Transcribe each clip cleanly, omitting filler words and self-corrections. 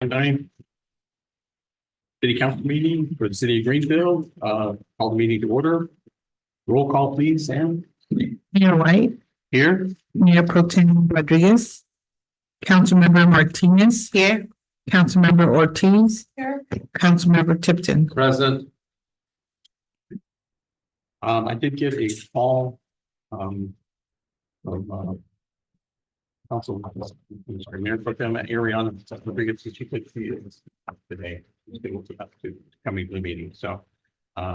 Tonight, city council meeting for the city of Greenville, call the meeting to order. Roll call, please, Sam. Mayor White, Here. Mayor Pro Tem Rodriguez, Councilmember Martinez. Here. Councilmember Ortiz. Here. Councilmember Tipton. Present. I did get a call, from, Council, I'm sorry, Mayor Pro Tem Ariana Rodriguez, she could see it today. She's able to come into the meeting, so,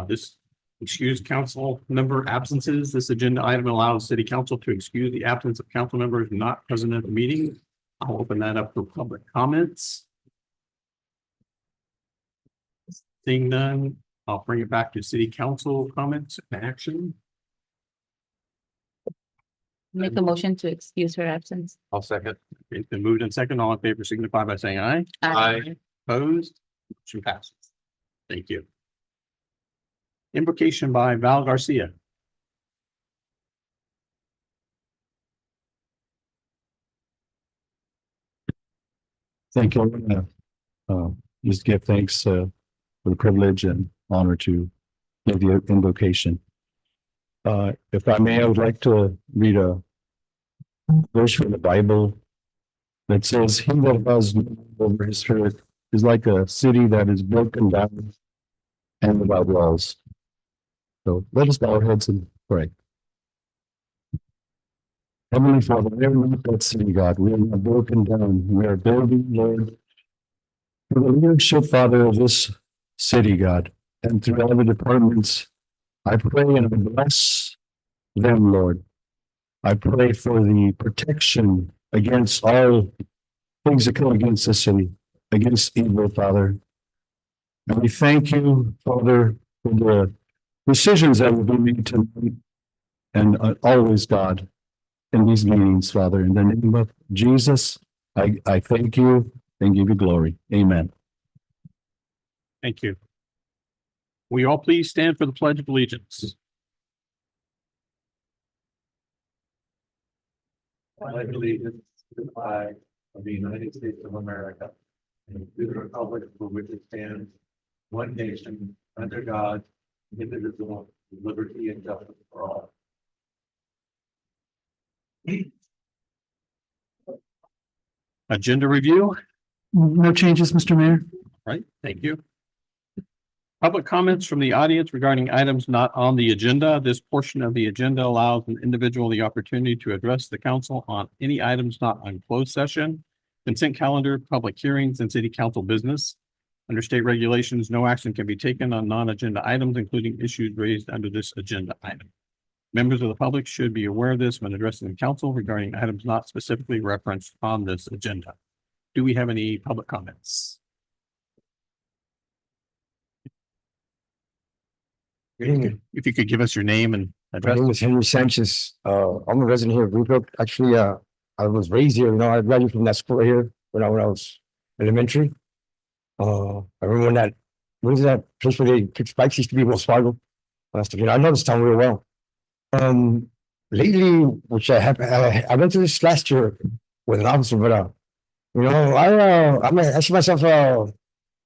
this excuse council member absences. This agenda item allows city council to excuse the absence of council members not present at the meeting. I'll open that up for public comments. Seeing none, I'll bring it back to city council comments and action. Make a motion to excuse her absence. I'll second. It's been moved and second. All in favor signify by saying aye. Aye. Opposed? Motion passes. Thank you. Invocation by Val Garcia. Thank you. Just give thanks for the privilege and honor to give the invocation. If I may, I would like to read a verse from the Bible that says, "He that has over his earth is like a city that is broken down and without walls." So let us bow our heads and pray. Heavenly Father, we are not that city, God. We are not broken down. We are building, Lord, for the leadership, Father, of this city, God, and through all the departments. I pray and I bless them, Lord. I pray for the protection against all things that come against the city, against evil, Father. And we thank you, Father, for the decisions that will be made tonight and always, God, in these meetings, Father. In the name of Jesus, I thank you and give you glory. Amen. Thank you. Will you all please stand for the Pledge of Allegiance? I pledge allegiance to the flag of the United States of America and to the republic for which it stands, one nation, under God, indivisible, with liberty and justice for all. Agenda review. No changes, Mr. Mayor. Right, thank you. Public comments from the audience regarding items not on the agenda. This portion of the agenda allows an individual the opportunity to address the council on any items not on closed session, consent calendar, public hearings, and city council business. Under state regulations, no action can be taken on non-agenda items, including issues raised under this agenda item. Members of the public should be aware of this when addressing the council regarding items not specifically referenced on this agenda. Do we have any public comments? If you could give us your name and My address. name is Henry Sanchez. I'm a resident here of Greenville. Actually, I was raised here. You know, I graduated from that school right here when I was elementary. I remember when what is that place where they pick spikes used to be Wells Fargo. You know, I know this town real well. Lately, which I went through this last year with an officer, but you know, I see myself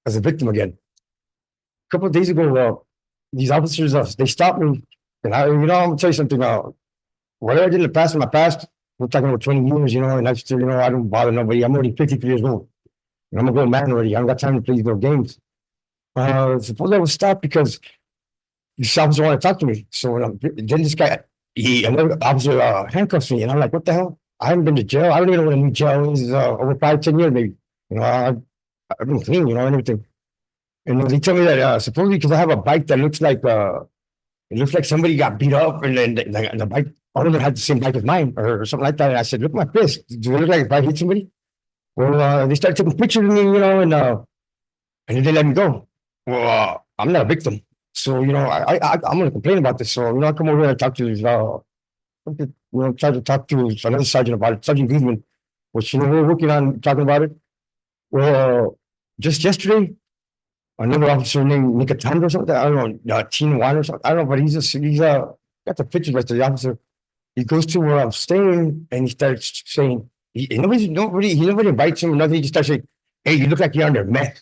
as a victim again. A couple of days ago, these officers, they stopped me, and I'm gonna tell you something. Whatever I did in the past, we're talking about 20 years, you know, and I still, I don't bother nobody. I'm already 53 years old, and I'm a grown man already. I don't got time to play these little games. Suppose I was stopped because this officer wanted to talk to me. So then this guy, another officer handcuffs me, and I'm like, what the hell? I haven't been to jail. I don't even know what a new jail is. Over 5-10 years, maybe. You know, I've been clean, you know, and everything. And they tell me that supposedly because I have a bike that looks like it looks like somebody got beat up, and then the bike owner had the same bike as mine or something like that. And I said, look at my fist. Do it look like if I hit somebody? Well, they started taking pictures of me, you know, and then they let me go. Well, I'm not a victim, so you know, I'm going to complain about this. So you know, I come over here and talk to try to talk to another sergeant about it, Sergeant Guzman, which you know we're working on talking about it. Well, just yesterday. Another officer named Nicotando or something. I don't know, Teen One or something. I don't know, but he's got the pictures right to the officer. He goes to where I'm staying and he starts saying, nobody invites him or nothing. He just starts saying, hey, you look like you're under meth.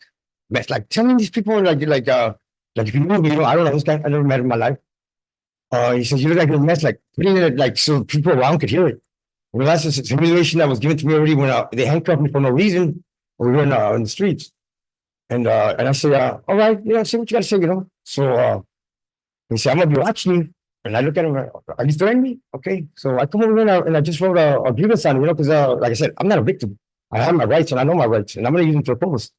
Meth, like telling these people like if you know me, I don't know this guy, I never met him in my life. He says, you look like you're meth, like putting it like so people around could hear it. Well, that's a simulation that was given to me already when they handcuffed me for no reason. We were in the streets. And I said, all right, say what you gotta say, So he said, I'm gonna be watching you. And I look at him, are you threatening me? Okay. So I come over and I just wrote a grievance on it, because like I said, I'm not a victim. I have my rights and I know my rights, and I'm gonna use them to the fullest.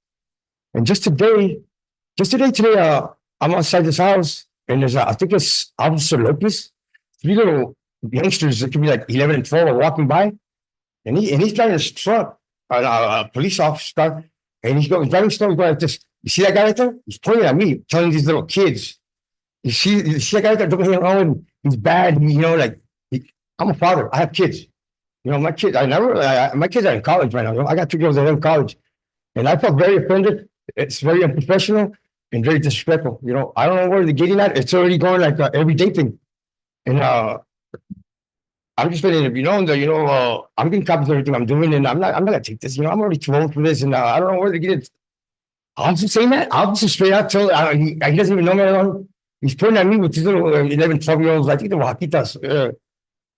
And just today, I'm outside this house, and there's I think it's Officer Lopez. 3 little youngsters that could be like 11 and 12 are walking by, and he's driving his truck, a police officer, and he's driving slow, going like this. You see that guy right there? He's pointing at me, telling these little kids, you see that guy right there, don't get him on, he's bad, I'm a father, I have kids. My kids, my kids are in college right now. I got 2 girls that are in college, and I felt very offended. It's very unprofessional and very disrespectful. I don't know where they're getting at. It's already going like an everyday thing. And I'm just letting it be known that, I'm getting copies of everything I'm doing, and I'm not gonna take this. I'm already too old for this, and I don't know where they're getting it. I'm just saying that. I'll just straight out tell he doesn't even know me at all. He's pointing at me with these little 11, 12-year-olds. I think they're Wakitas.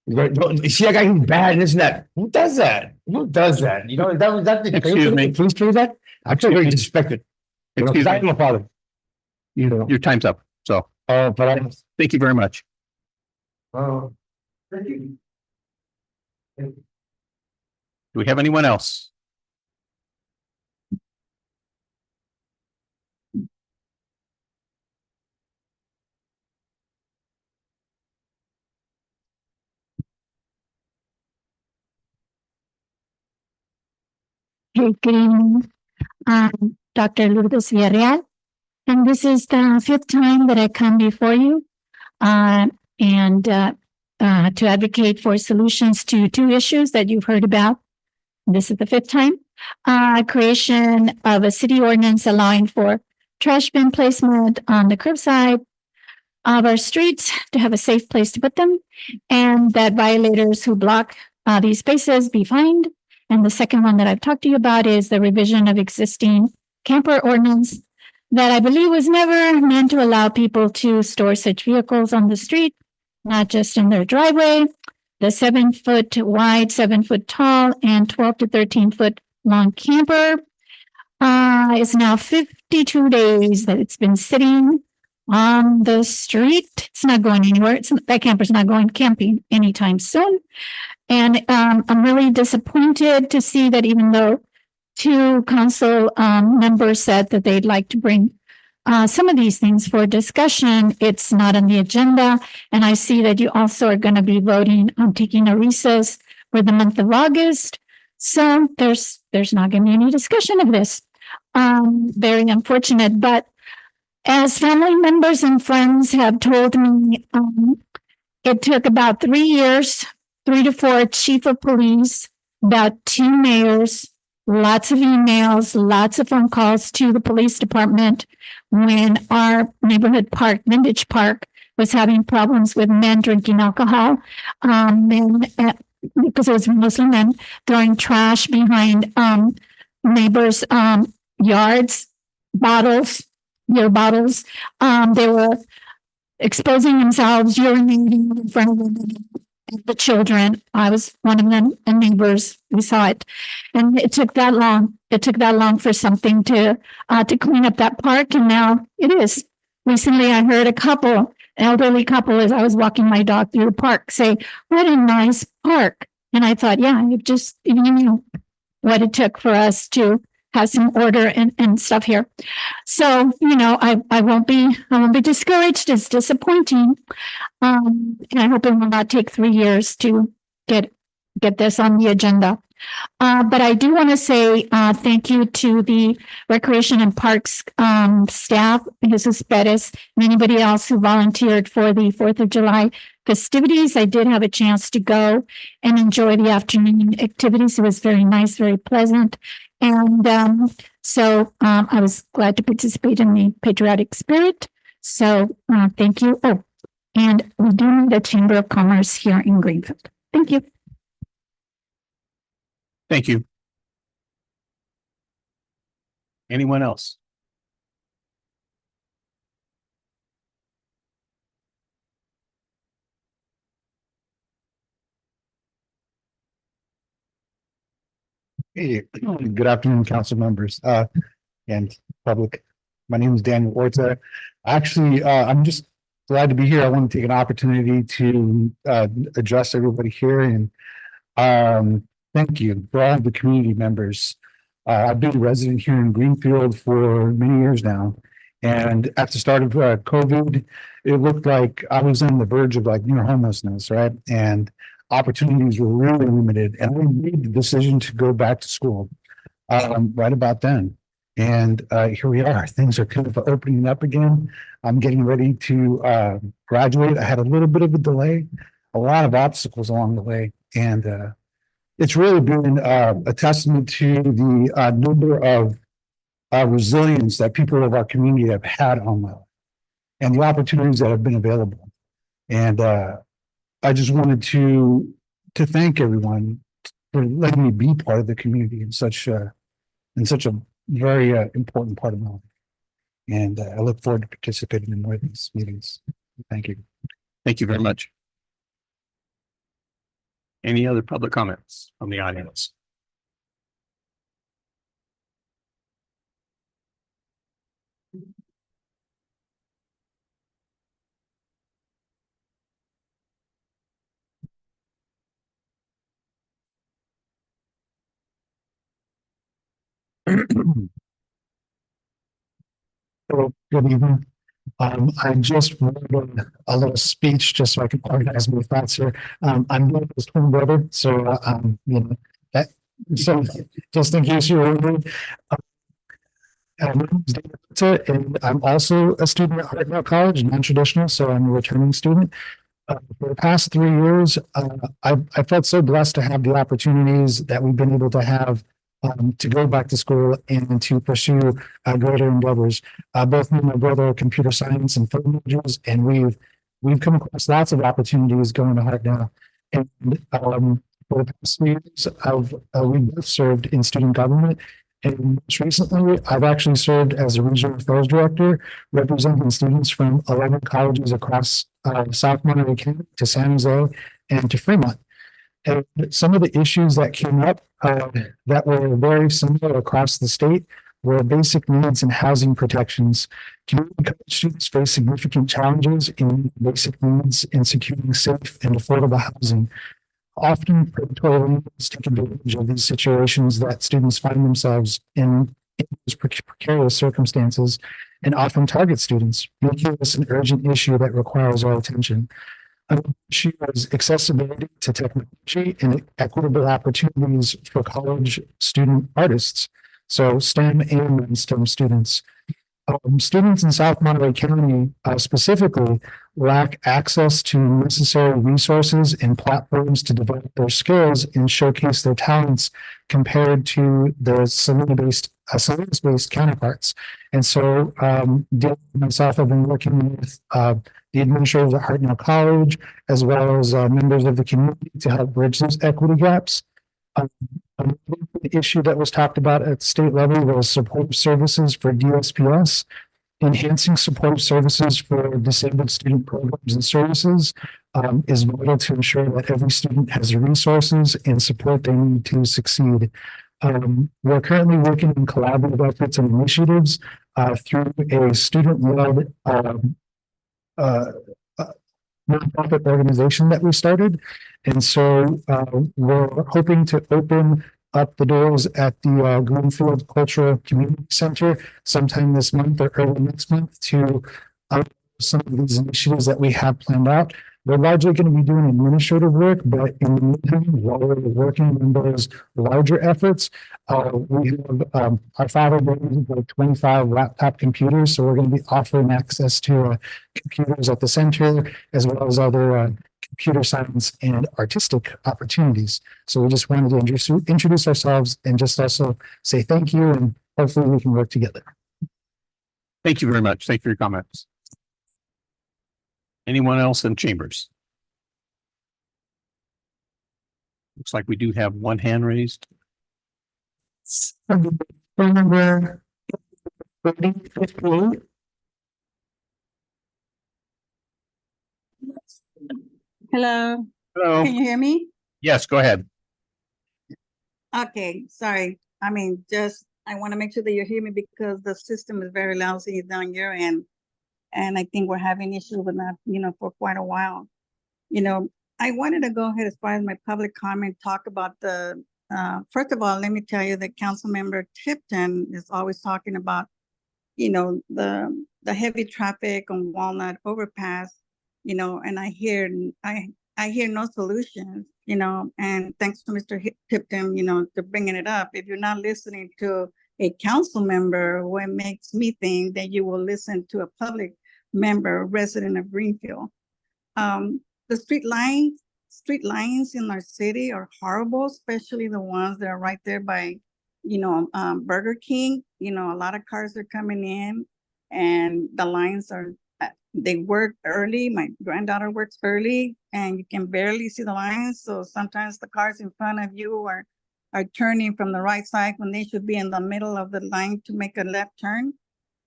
You see that guy who's bad and this and that. Who does that? That Excuse me. Please do that. I feel very disrespected. Excuse me. I'm a father. Your time's up. So But thank you very much. thank you. Do we have anyone else? Hey, good evening. Dr. Lourdes Villarreal, and this is the 5th time that I come before you and to advocate for solutions to 2 issues that you've heard about. This is the 5th time. Creation of a city ordinance allowing for trash bin placement on the curbside of our streets to have a safe place to put them, and that violators who block these spaces be fined. And the second one that I've talked to you about is the revision of existing camper ordinance that I believe was never meant to allow people to store such vehicles on the street, not just in their driveway. The 7-foot wide, 7-foot tall, and 12 to 13-foot long camper is now 52 days that it's been sitting on the street. It's not going anywhere. That camper's not going camping anytime soon. And I'm really disappointed to see that even though 2 council members said that they'd like to bring some of these things for discussion, it's not on the agenda. And I see that you also are going to be voting on taking a recess for the month of August. So there's not going to be any discussion of this. Very unfortunate. But as family members and friends have told me, it took about 3 years, 3 to 4 chief of police, about 2 mayors, lots of emails, lots of phone calls to the police department when our neighborhood park, Vintage Park, was having problems with men drinking alcohol, because it was mostly men throwing trash behind neighbors' yards, beer bottles. They were exposing themselves, urinating in front of the children. I was one of them, and neighbors, we saw it. And it took that long. It took that long for something to clean up that park, and now it is. Recently, I heard an elderly couple, as I was walking my dog through the park, say, "What a nice park." And I thought, yeah, if you knew what it took for us to have some order and stuff here. So, I won't be discouraged. It's disappointing. And I hope it will not take 3 years to get this on the agenda. But I do want to say thank you to the Recreation and Parks staff, Jesus Perez, and anybody else who volunteered for the 4th of July festivities. I did have a chance to go and enjoy the afternoon activities. It was very nice, very pleasant. And so I was glad to participate in the patriotic spirit. So thank you. Oh, and we do need a Chamber of Commerce here in Greenfield. Thank you. Thank you. Anyone else? Hey, good afternoon, council members, and public. My name is Daniel Orta. Actually, I'm just glad to be here. I want to take an opportunity to, address everybody here and, thank you for all the community members. I've been a resident here in Greenfield for many years now. And at the start of, COVID, it looked like I was on the verge of like near homelessness, right? And opportunities were really limited, and I made the decision to go back to school right about then. And here we are. Things are kind of opening up again. I'm getting ready to graduate. I had a little bit of a delay, a lot of obstacles along the way, and it's really been a testament to the number of resilience that people of our community have had on my life and the opportunities that have been available. And I just wanted to thank everyone for letting me be part of the community in such a very important part of my life. And I look forward to participating in more of these meetings. Thank you. Thank you very much. Any other public comments from the audience? Hello, good evening. I just wrote a little speech just so I can organize my thoughts here. I'm his twin brother, so you know that. So just in case you're wondering, my name is David Pizza, and I'm also a student at Hartnell College, non-traditional, so I'm a returning student. For the past 3 years, I felt so blessed to have the opportunities that we've been able to have to go back to school and to pursue greater endeavors. Both me and my brother are computer science and film majors, and we've come across lots of opportunities going to Hartnell. And for the past 3 years, we both served in student government. And most recently, I've actually served as a regional affairs director, representing students from 11 colleges across South Monterey County to San Jose and to Fremont. And some of the issues that came up that were very similar across the state were basic needs and housing protections. Community college students face significant challenges in basic needs in securing safe and affordable housing. Often predatory landlords take advantage of these situations that students find themselves in these precarious circumstances and often target students, making this an urgent issue that requires our attention. Another issue is accessibility to technology and equitable opportunities for college student artists. So STEM and non-STEM students. Students in South Monterey County specifically lack access to necessary resources and platforms to develop their skills and showcase their talents compared to their syllabus-based counterparts. And so myself, I've been working with the administrators at Hartnell College, as well as members of the community to help bridge those equity gaps. Another issue that was talked about at the state level was supportive services for DSPS. Enhancing supportive services for disabled student programs and services is vital to ensure that every student has the resources and support they need to succeed. We're currently working on collaborative efforts and initiatives through a student-led nonprofit organization that we started. And so we're hoping to open up the doors at the Greenfield Cultural Community Center sometime this month or early next month to some of these initiatives that we have planned out. We're largely going to be doing administrative work, but in the meantime, while we're working on those larger efforts, we have our father donated like 25 laptop computers, so we're going to be offering access to computers at the center, as well as other computer science and artistic opportunities. So we just wanted to introduce ourselves and just also say thank you, and hopefully we can work together. Thank you very much. Thank you for your comments. Anyone else in chambers? Looks like we do have one hand raised. Phone number Voting 58. Hello, Hello. can you hear me? Yes, go ahead. Okay, sorry. I mean, just, I want to make sure that you hear me because the system is very lousy down your end. And I think we're having issues with that, for quite a while. I wanted to go ahead as far as my public comment, talk about first of all, let me tell you that Councilmember Tipton is always talking about, the heavy traffic on Walnut overpass, and I hear no solutions, and thanks to Mr. Tipton, to bringing it up. If you're not listening to a council member, what makes me think that you will listen to a public member, resident of Greenfield. The street lines in our city are horrible, especially the ones that are right there by, Burger King. A lot of cars are coming in and the lines they work early. My granddaughter works early and you can barely see the lines. So sometimes the cars in front of you are turning from the right side when they should be in the middle of the line to make a left turn.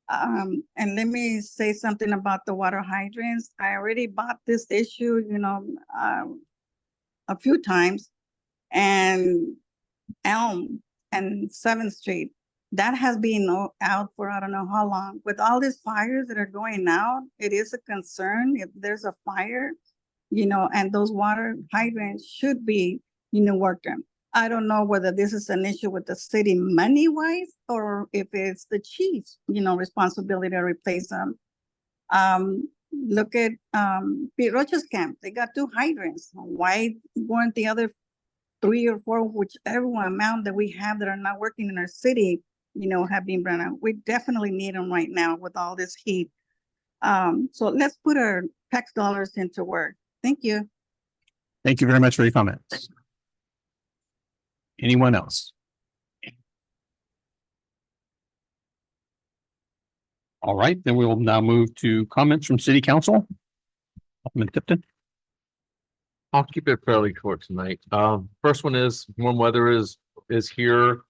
And let me say something about the water hydrants. I already bought this issue, a few times, and Elm and 7th Street, that has been out for I don't know how long. With all these fires that are going out, it is a concern if there's a fire, and those water hydrants should be, worked on. I don't know whether this is an issue with the city money-wise or if it's the chief's, responsibility to replace them. Look at Pete Rocha's camp. They got 2 hydrants. Why weren't the other 3 or 4, whichever amount that we have that are not working in our city, have been run out? We definitely need them right now with all this heat. So let's put our tax dollars into work. Thank you. Thank you very much for your comments. Anyone else? All right, then we will now move to comments from city council. Alderman Tipton. I'll keep it fairly short tonight. First one is warm weather is here.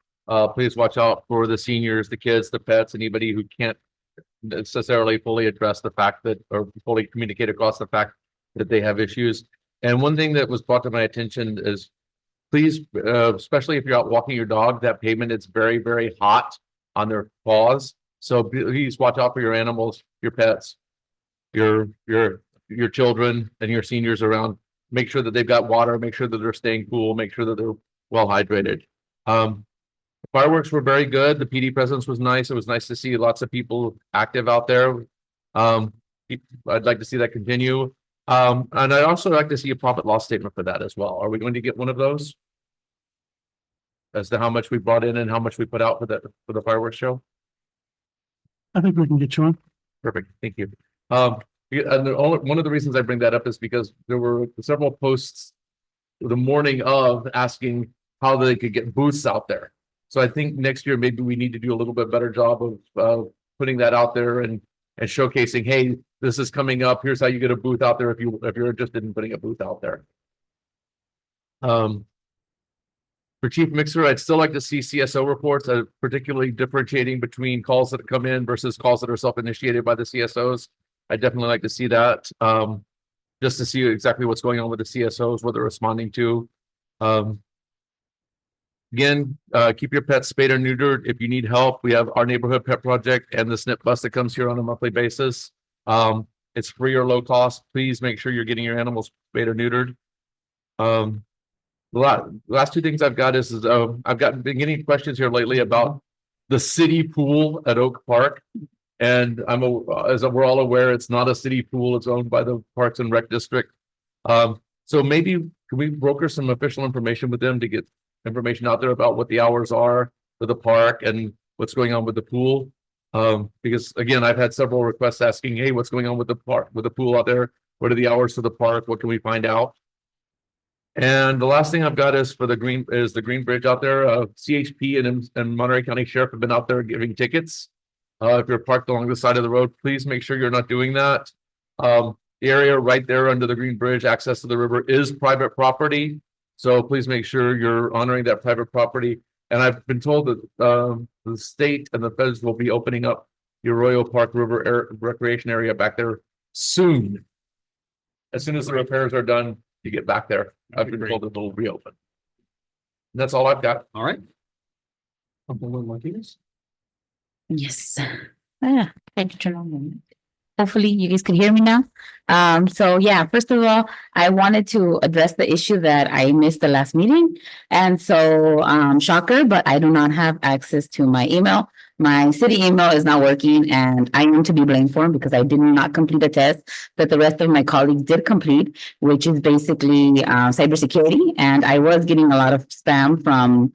Please watch out for the seniors, the kids, the pets, anybody who can't necessarily fully address the fact that, or fully communicate across the fact that they have issues. And one thing that was brought to my attention is please, especially if you're out walking your dog, that pavement is very, very hot on their paws. So please watch out for your animals, your pets, your children and your seniors around. Make sure that they've got water, make sure that they're staying cool, make sure that they're well hydrated. Fireworks were very good. The PD presence was nice. It was nice to see lots of people active out there. I'd like to see that continue. And I'd also like to see a profit loss statement for that as well. Are we going to get one of those? As to how much we brought in and how much we put out for the fireworks show? I think we can get you one. Perfect, thank you. And one of the reasons I bring that up is because there were several posts the morning of asking how they could get booths out there. So I think next year, maybe we need to do a little bit better job of putting that out there and showcasing, hey, this is coming up. Here's how you get a booth out there if you're interested in putting a booth out there. For Chief Mixer, I'd still like to see CSO reports, particularly differentiating between calls that come in versus calls that are self-initiated by the CSOs. I'd definitely like to see that, just to see exactly what's going on with the CSOs, what they're responding to. Again, keep your pets spayed or neutered. If you need help, we have our neighborhood pet project and the SNP bus that comes here on a monthly basis. It's free or low cost. Please make sure you're getting your animals spayed or neutered. The last 2 things I've got is I've been getting questions here lately about the city pool at Oak Park. And as we're all aware, it's not a city pool. It's owned by the Parks and Rec District. So maybe can we broker some official information with them to get information out there about what the hours are for the park and what's going on with the pool? Because again, I've had several requests asking, hey, what's going on with the park, with the pool out there? What are the hours for the park? What can we find out? And the last thing I've got is for the Green Bridge out there. CHP and Monterey County Sheriff have been out there giving tickets. If you're parked along the side of the road, please make sure you're not doing that. The area right there under the Green Bridge, access to the river, is private property. So please make sure you're honoring that private property. And I've been told that the state and the feds will be opening up the Arroyo Park River Recreation Area back there soon. As soon as the repairs are done, you get back there. I've been told it'll reopen. And that's all I've got. All right. Councilwoman Martinez? Yes. Thank you, turn on the mic. Hopefully you guys can hear me now. So yeah, first of all, I wanted to address the issue that I missed the last meeting. And so, shocker, but I do not have access to my email. My city email is not working and I am to be blamed for it because I did not complete a test that the rest of my colleagues did complete, which is basically cybersecurity. And I was getting a lot of spam from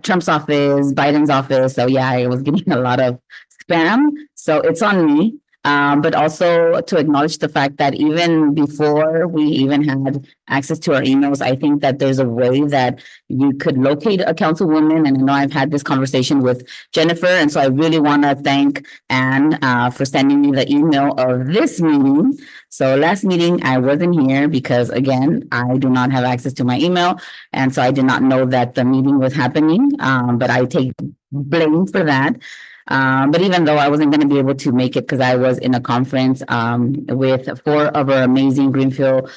Trump's office, Biden's office. So yeah, I was getting a lot of spam. So it's on me. But also to acknowledge the fact that even before we even had access to our emails, I think that there's a way that you could locate a councilwoman. And I know I've had this conversation with Jennifer. And so I really want to thank Anne for sending me the email of this meeting. So last meeting, I wasn't here because, again, I do not have access to my email. And so I did not know that the meeting was happening. But I take blame for that. But even though I wasn't going to be able to make it because I was in a conference with 4 of our amazing Greenfield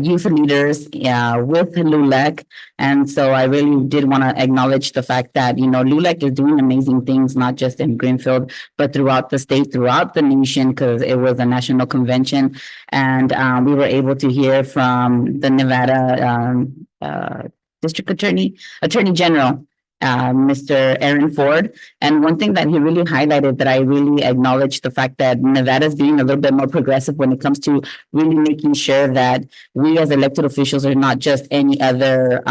youth leaders with LULAC. And so I really did want to acknowledge the fact that, you know, LULAC is doing amazing things, not just in Greenfield, but throughout the state, throughout the nation, because it was a national convention. And we were able to hear from the Nevada District Attorney General, Mr. Aaron Ford. And one thing that he really highlighted that I really acknowledge the fact that Nevada is being a little bit more progressive when it comes to really making sure that we as elected officials are not just any other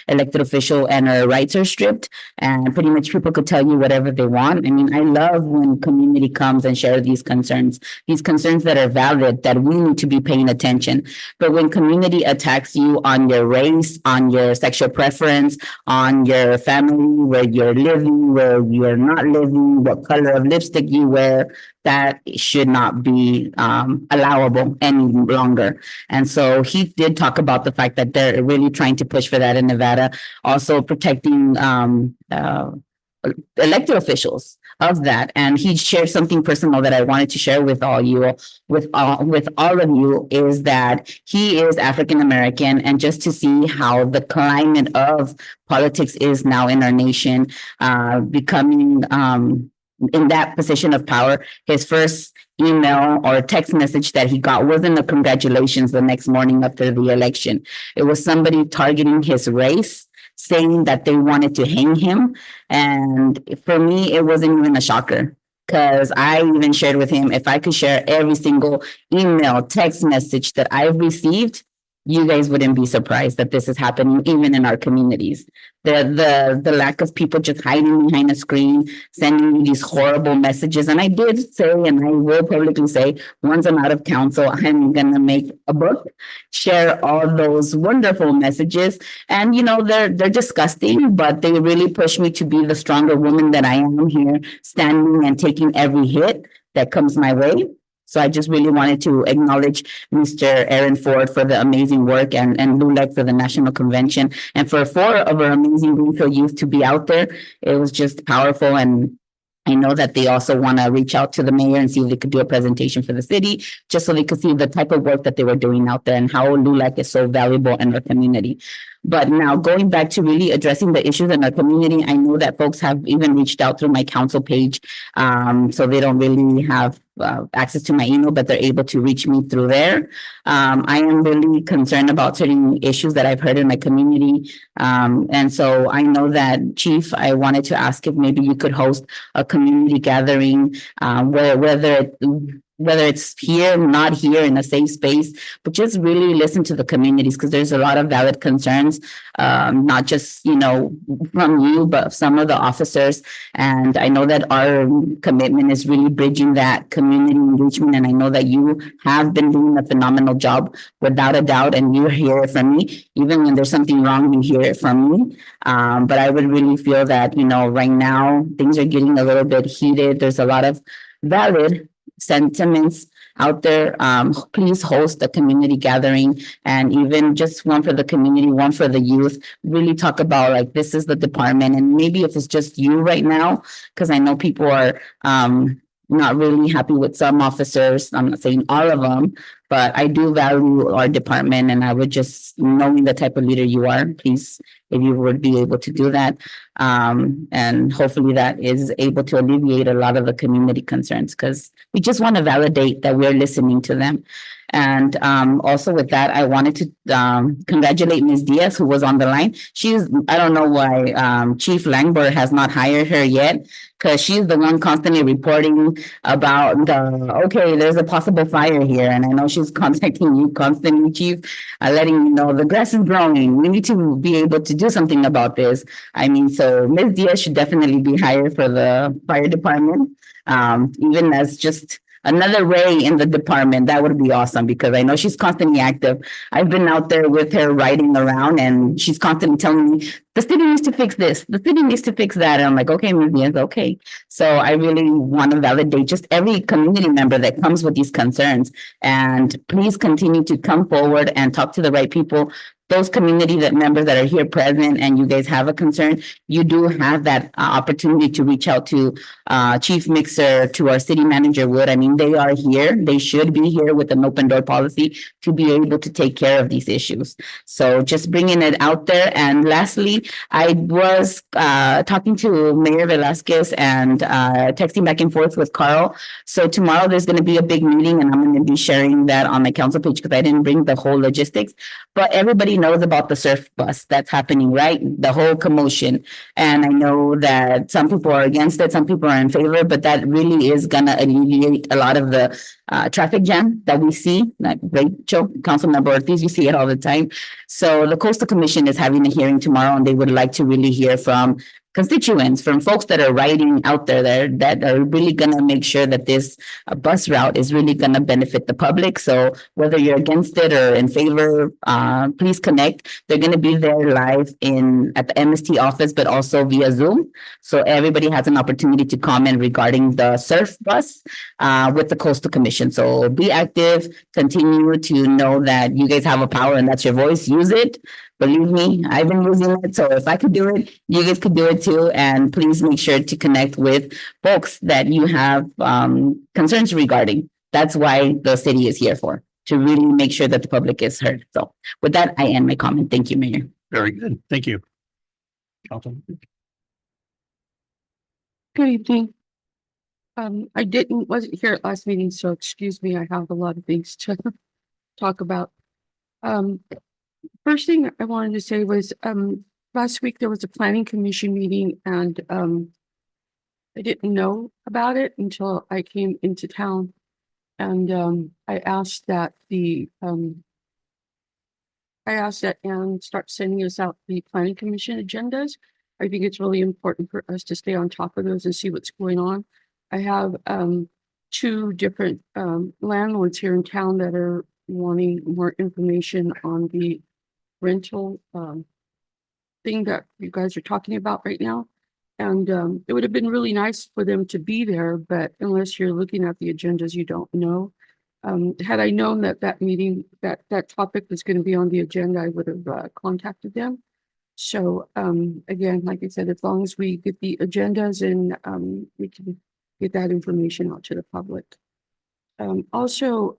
elected official and our rights are stripped and pretty much people could tell you whatever they want. I mean, I love when community comes and share these concerns that are valid, that we need to be paying attention. But when community attacks you on your race, on your sexual preference, on your family, where you're living, where you're not living, what color of lipstick you wear, that should not be allowable any longer. And so he did talk about the fact that they're really trying to push for that in Nevada, also protecting elected officials of that. And he shared something personal that I wanted to share with all you, with all of you, is that he is African American, and just to see how the climate of politics is now in our nation, becoming in that position of power. His first email or text message that he got wasn't a congratulations the next morning after the election. It was somebody targeting his race, saying that they wanted to hang him. And for me, it wasn't even a shocker, because I even shared with him, if I could share every single email, text message that I've received, you guys wouldn't be surprised that this is happening even in our communities. The lack of people just hiding behind a screen, sending me these horrible messages. And I did say, and I will publicly say, once I'm out of council, I'm gonna make a book, share all those wonderful messages. And you know, they're disgusting, but they really push me to be the stronger woman that I am here, standing and taking every hit that comes my way. So I just really wanted to acknowledge Mr. Aaron Ford for the amazing work, and LULAC for the national convention, and for 4 of our amazing Greenfield youth to be out there. It was just powerful. And I know that they also want to reach out to the mayor and see if they could do a presentation for the city, just so they could see the type of work that they were doing out there and how LULAC is so valuable in our community. But now going back to really addressing the issues in our community, I know that folks have even reached out through my council page. So they don't really have access to my email, but they're able to reach me through there. I am really concerned about certain issues that I've heard in my community. And so I know that, Chief, I wanted to ask if maybe you could host a community gathering, whether it's here, not here, in a safe space, but just really listen to the communities, because there's a lot of valid concerns, not just, you know, from you, but some of the officers. And I know that our commitment is really bridging that community engagement. And I know that you have been doing a phenomenal job, without a doubt, and you hear it from me. Even when there's something wrong, you hear it from me. But I would really feel that, you know, right now things are getting a little bit heated. There's a lot of valid sentiments out there. Please host a community gathering, and even just one for the community, one for the youth. Really talk about, like, this is the department, and maybe if it's just you right now, because I know people are not really happy with some officers. I'm not saying all of them, but I do value our department and I would just, knowing the type of leader you are, please, if you would be able to do that. And hopefully that is able to alleviate a lot of the community concerns because we just want to validate that we're listening to them. And also with that, I wanted to congratulate Ms. Diaz, who was on the line. I don't know why Chief Langberg has not hired her yet, because she's the one constantly reporting about okay, there's a possible fire here. And I know she's contacting you constantly, Chief, letting you know the grass is growing. We need to be able to do something about this. I mean, so Ms. Diaz should definitely be hired for the fire department, even as just another ray in the department. That would be awesome because I know she's constantly active. I've been out there with her riding around and she's constantly telling me the city needs to fix this, the city needs to fix that. And I'm like, okay, Ms. Okay. So I really want to validate just every community member that comes with these concerns. And please continue to come forward and talk to the right people. Those community members that are here present and you guys have a concern, you do have that opportunity to reach out to Chief Mixer, to our city manager Wood. I mean, they are here. They should be here with an open door policy to be able to take care of these issues. So just bringing it out there. And lastly, I was talking to Mayor Velasquez and texting back and forth with Carl. So tomorrow there's going to be a big meeting and I'm going to be sharing that on my council page because I didn't bring the whole logistics, but everybody knows about the surf bus that's happening, right? The whole commotion. And I know that some people are against it, some people are in favor, but that really is gonna alleviate a lot of the traffic jam that we see. Like Rachel, Councilmember Ortiz, you see it all the time. So the Coastal Commission is having a hearing tomorrow and they would like to really hear from constituents, from folks that are riding out there that are really gonna make sure that this bus route is really gonna benefit the public. So whether you're against it or in favor, please connect. They're gonna be there live at the MST office, but also via Zoom. So everybody has an opportunity to comment regarding the surf bus with the Coastal Commission. So be active, continue to know that you guys have a power and that's your voice, use it. Believe me, I've been using it. So if I could do it, you guys could do it too. And please make sure to connect with folks that you have concerns regarding. That's why the city is here for, to really make sure that the public is heard. So with that, I end my comment. Thank you, Mayor. Very good. Thank you. Councilman. Good evening. Wasn't here at last meeting, so excuse me, I have a lot of things to talk about. First thing I wanted to say was, last week there was a planning commission meeting and, I didn't know about it until I came into town. And, I asked that Anne start sending us out the planning commission agendas. I think it's really important for us to stay on top of those and see what's going on. I have two different landlords here in town that are wanting more information on the rental thing that you guys are talking about right now. And it would have been really nice for them to be there, but unless you're looking at the agendas, you don't know. Had I known that meeting, that topic was going to be on the agenda, I would have contacted them. So again, like I said, as long as we get the agendas and we can get that information out to the public. Also,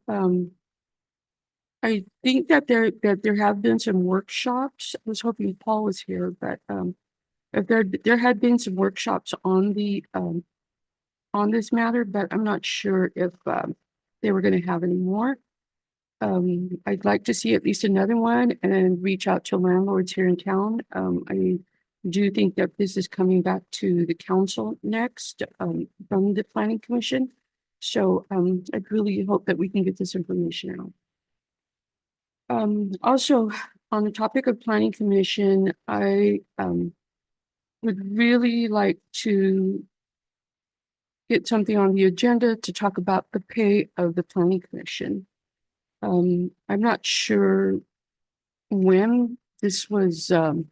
I think that there have been some workshops. I was hoping Paul was here, but if there had been some workshops on the on this matter, but I'm not sure if they were going to have any more. I'd like to see at least another one and reach out to landlords here in town. I do think that this is coming back to the council next from the planning commission. So I really hope that we can get this information out. Also, on the topic of planning commission, I would really like to get something on the agenda to talk about the pay of the planning commission. I'm not sure when this was, that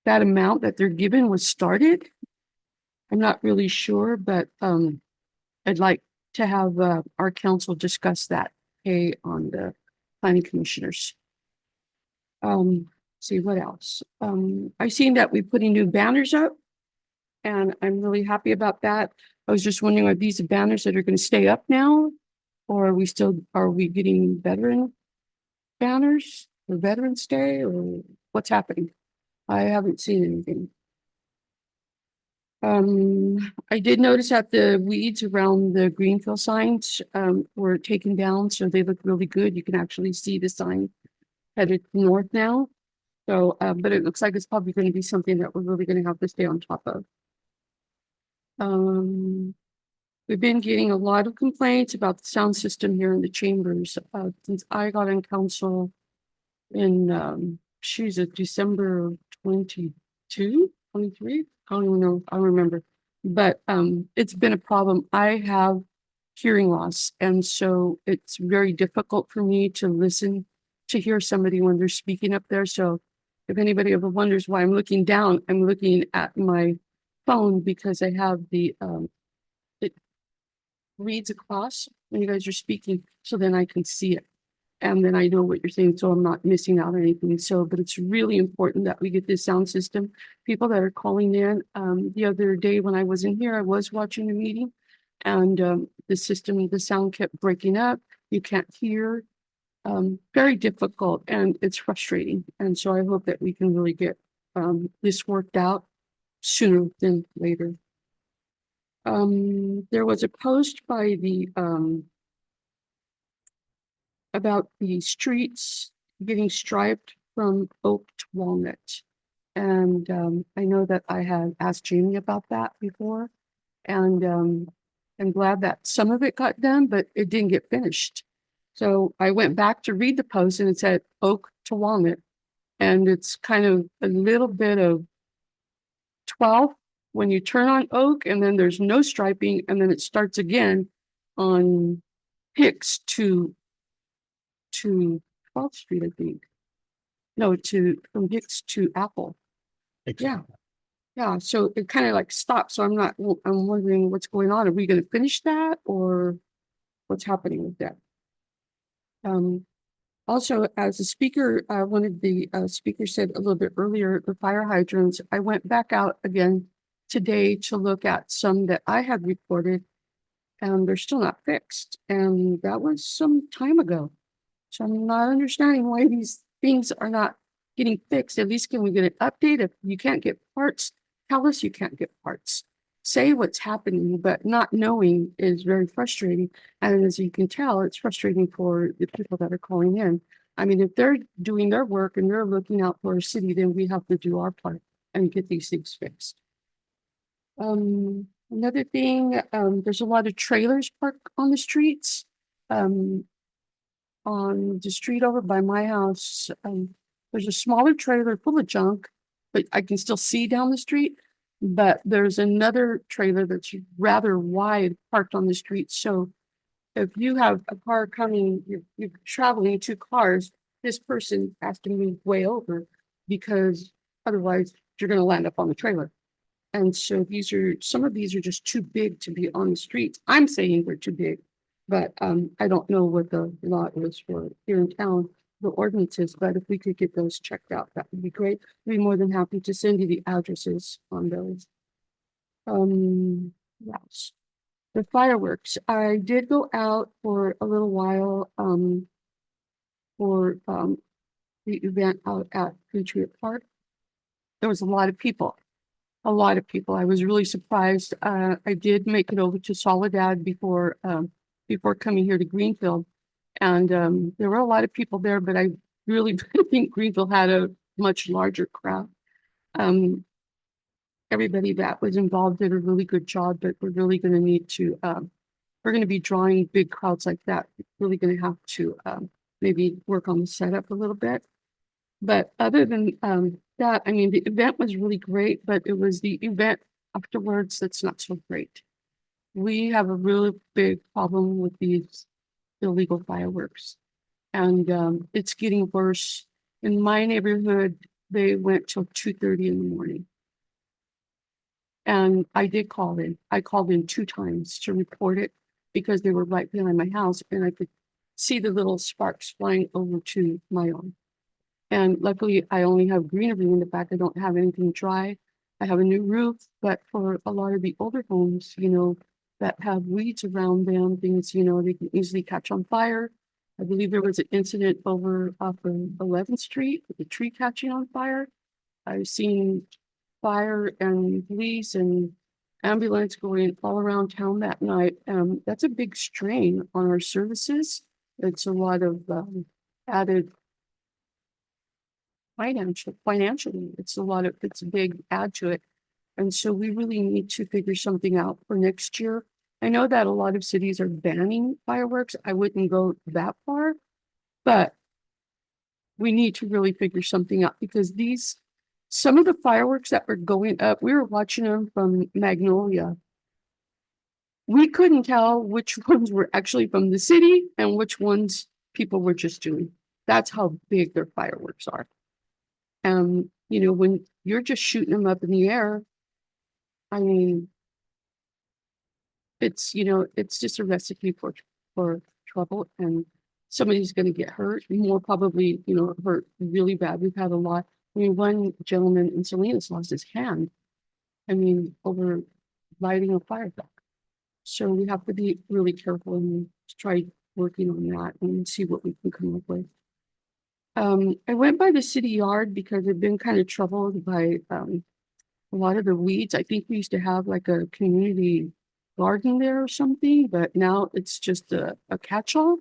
amount that they're given was started. I'm not really sure, but I'd like to have our council discuss that pay on the planning commissioners. See what else. I've seen that we're putting new banners up and I'm really happy about that. I was just wondering, are these the banners that are gonna stay up now? Or are we getting veteran banners or Veterans Day or what's happening? I haven't seen anything. I did notice that the weeds around the Greenfield signs, were taken down, so they look really good. You can actually see the sign headed north now. So, but it looks like it's probably gonna be something that we're really gonna have to stay on top of. We've been getting a lot of complaints about the sound system here in the chambers, since I got on council in, December 22, 23. I don't even know, I don't remember. But, it's been a problem. I have hearing loss, and so it's very difficult for me to listen, to hear somebody when they're speaking up there. So if anybody ever wonders why I'm looking down, I'm looking at my phone because I have the, it reads across when you guys are speaking, so then I can see it. And then I know what you're saying, so I'm not missing out on anything. So, but it's really important that we get this sound system. People that are calling in, the other day when I was in here, I was watching the meeting, and the system, the sound kept breaking up. You can't hear. Very difficult, and it's frustrating. And so I hope that we can really get this worked out sooner than later. There was a post by the about the streets getting striped from Oak to Walnut. And I know that I had asked Jamie about that before. And I'm glad that some of it got done, but it didn't get finished. So I went back to read the post and it said Oak to Walnut. And it's kind of a little bit of 12 when you turn on Oak, and then there's no striping, and then it starts again on Hicks to 12th Street, I think. No, from Hicks to Apple. Yeah. Yeah, so it kind of like stops. So I'm wondering what's going on. Are we going to finish that, or what's happening with that? Also, as a speaker, one of the speakers said a little bit earlier, the fire hydrants, I went back out again today to look at some that I had reported, and they're still not fixed. And that was some time ago. So I'm not understanding why these things are not getting fixed. At least can we get an update? If you can't get parts, tell us you can't get parts. Say what's happening, but not knowing is very frustrating. And as you can tell, it's frustrating for the people that are calling in. I mean, if they're doing their work and they're looking out for our city, then we have to do our part and get these things fixed. Another thing, there's a lot of trailers parked on the streets. On the street over by my house, there's a smaller trailer full of junk, but I can still see down the street. But there's another trailer that's rather wide parked on the street. So if you have a car coming, you're traveling 2 cars, this person has to move way over, because otherwise you're going to land up on the trailer. And so some of these are just too big to be on the streets. I'm saying they're too big, but I don't know what the law is for here in town, the ordinances, but if we could get those checked out, that would be great. I'd be more than happy to send you the addresses on those. Yes. The fireworks. I did go out for a little while for the event out at Patriot Park. There was a lot of people. A lot of people. I was really surprised. I did make it over to Soledad before coming here to Greenfield. And there were a lot of people there, but I really think Greenville had a much larger crowd. Everybody that was involved did a really good job, but we're really going to need to, we're going to be drawing big crowds like that. We're really going to have to maybe work on the setup a little bit. But other than that, I mean, the event was really great, but it was the event afterwards that's not so great. We have a really big problem with these illegal fireworks, and it's getting worse. In my neighborhood, they went till 2:30 in the morning. And I did call in. I called in 2 times to report it because they were right behind my house, and I could see the little sparks flying over to my own. And luckily, I only have greenery in the back. I don't have anything dry. I have a new roof, but for a lot of the older homes, you know, that have weeds around them, things, you know, they can easily catch on fire. I believe there was an incident over off of 11th Street with a tree catching on fire. I've seen fire and police and ambulance going all around town that night. That's a big strain on our services. It's a lot of added financially, it's a big add to it. And so we really need to figure something out for next year. I know that a lot of cities are banning fireworks. I wouldn't go that far, but we need to really figure something out because some of the fireworks that were going up, we were watching them from Magnolia. We couldn't tell which ones were actually from the city and which ones people were just doing. That's how big their fireworks are. And, you know, when you're just shooting them up in the air, I mean, it's, you know, it's just a recipe for trouble and somebody's going to get hurt, more probably, you know, hurt really bad. We've had a lot. I mean, one gentleman in Salinas lost his hand, I mean, over lighting a firecracker. So we have to be really careful and try working on that and see what we can come up with. I went by the city yard because I've been kind of troubled by a lot of the weeds. I think we used to have like a community garden there or something, but now it's just a catch-all.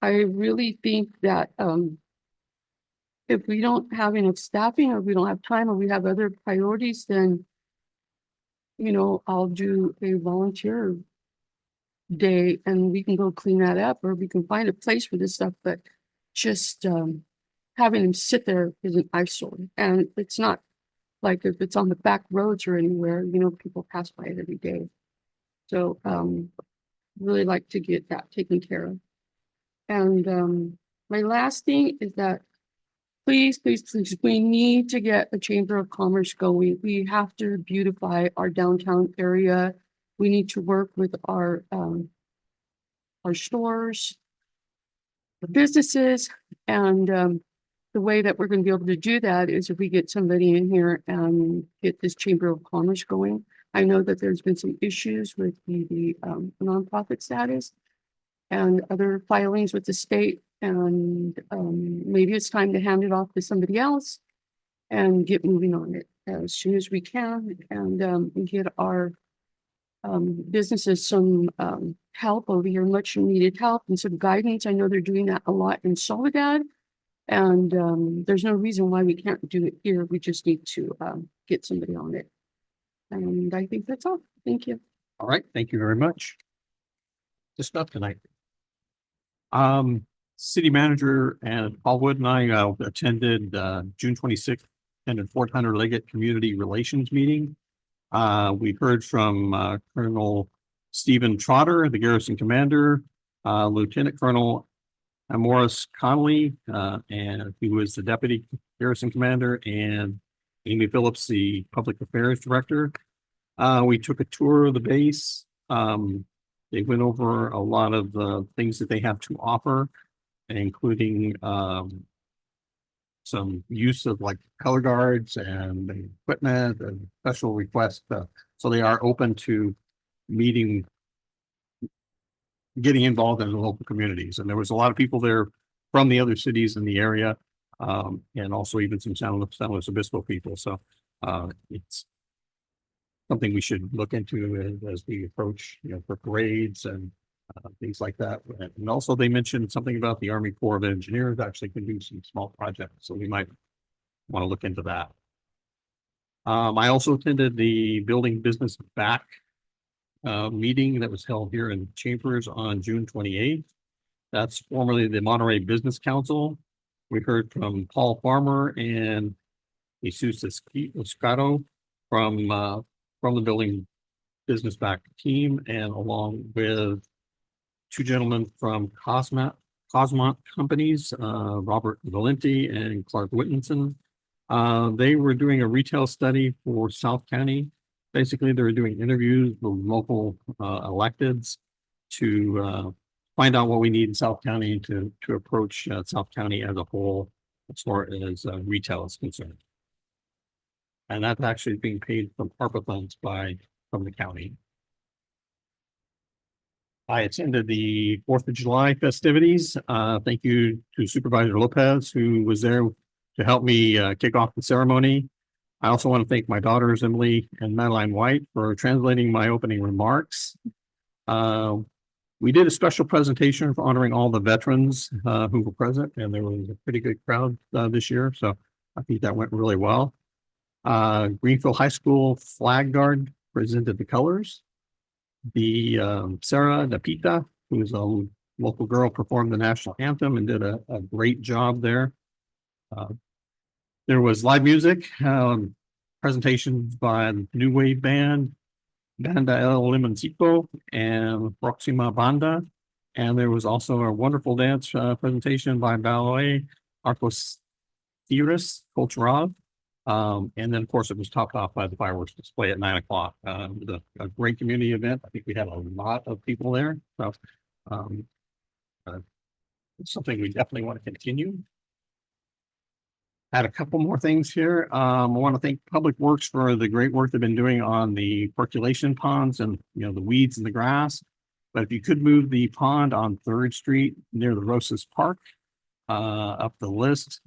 I really think that if we don't have enough staffing or we don't have time or we have other priorities, then, you know, I'll do a volunteer day and we can go clean that up or we can find a place for this stuff. But just having them sit there is an eyesore. And it's not like if it's on the back roads or anywhere, you know, people pass by it every day. So really like to get that taken care of. And my last thing is that please, we need to get a Chamber of Commerce going. We have to beautify our downtown area. We need to work with our stores, the businesses, and the way that we're going to be able to do that is if we get somebody in here and get this Chamber of Commerce going. I know that there's been some issues with the nonprofit status and other filings with the state. And maybe it's time to hand it off to somebody else and get moving on it as soon as we can and get our businesses some help over here, much needed help and some guidance. I know they're doing that a lot in Soledad, and there's no reason why we can't do it here. We just need to get somebody on it. And I think that's all. Thank you. All right, thank you very much. Just stuff tonight. City manager and Paul Wood and I attended June 26th attended Fort Hunter Leggett Community Relations meeting. We heard from Colonel Stephen Trotter, the garrison commander, Lieutenant Colonel Morris Connolly, and he was the deputy garrison commander, and Amy Phillips, the public affairs director. We took a tour of the base. They went over a lot of the things that they have to offer, including some use of like color guards and equipment and special requests. So they are open to getting involved in the local communities. And there was a lot of people there from the other cities in the area, and also even some San Luis Obispo people. So it's something we should look into as we approach, you know, for parades and things like that. And also they mentioned something about the Army Corps of Engineers actually can do some small projects. So we might want to look into that. I also attended the Building Business Back meeting that was held here in Chambers on June 28th. That's formerly the Monterey Business Council. We heard from Paul Farmer and Jesus Escato from the Building Business Back team, and along with two gentlemen from Cosmont Companies, Robert Valenti and Clark Whittinson. They were doing a retail study for South County. Basically, they were doing interviews with local electeds to find out what we need in South County to approach South County as a whole as far as retail is concerned. And that's actually being paid from ARPA funds from the county. I attended the 4th of July festivities. Thank you to Supervisor Lopez, who was there to help me kick off the ceremony. I also want to thank my daughters, Emily and Madeline White, for translating my opening remarks. We did a special presentation for honoring all the veterans who were present, and there was a pretty good crowd this year, so I think that went really well. Greenfield High School Flag Guard presented the colors. The Sarah Napita, who's a local girl, performed the national anthem and did a great job there. There was live music, presentations by New Wave Band, Banda El Limoncito, and Proxima Banda. And there was also a wonderful dance presentation by Ballet Arcos Theoris Cultural. And then, of course, it was topped off by the fireworks display at 9 o'clock. A great community event. I think we had a lot of people there. So it's something we definitely want to continue. Had a couple more things here. I want to thank Public Works for the great work they've been doing on the percolation ponds and, you know, the weeds in the grass. But if you could move the pond on 3rd Street near the Rosas Park up the list,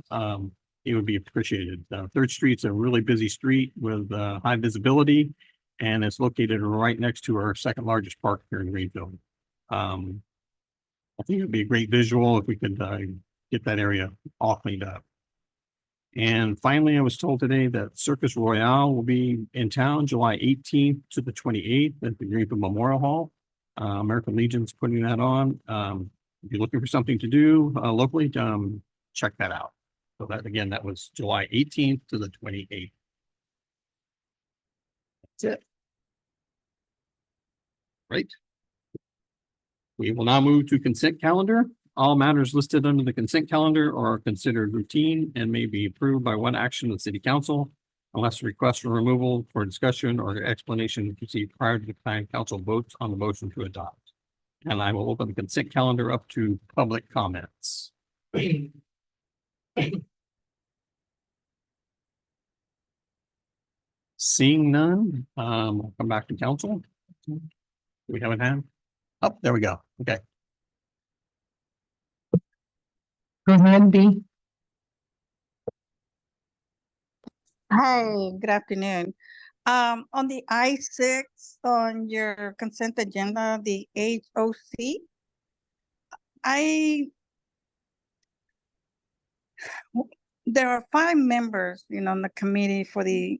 it would be appreciated. 3rd Street's a really busy street with high visibility, and it's located right next to our 2nd largest park here in Greenfield. I think it'd be a great visual if we could get that area all cleaned up. And finally, I was told today that Circus Royale will be in town July 18th to the 28th at the Greenfield Memorial Hall. American Legion's putting that on. If you're looking for something to do locally, check that out. So that, again, that was July 18th to the 28th. That's it. Right. We will now move to consent calendar. All matters listed under the consent calendar are considered routine and may be approved by one action of the city council unless a request for removal for discussion or explanation received prior to the time council votes on the motion to adopt. And I will open the consent calendar up to public comments. Seeing none, we'll come back to council. Do we have a hand? Oh, there we go. Okay. Go ahead, B. Hi, good afternoon. On the I-6 on your consent agenda, the HOC, there are 5 members, you know, on the committee for the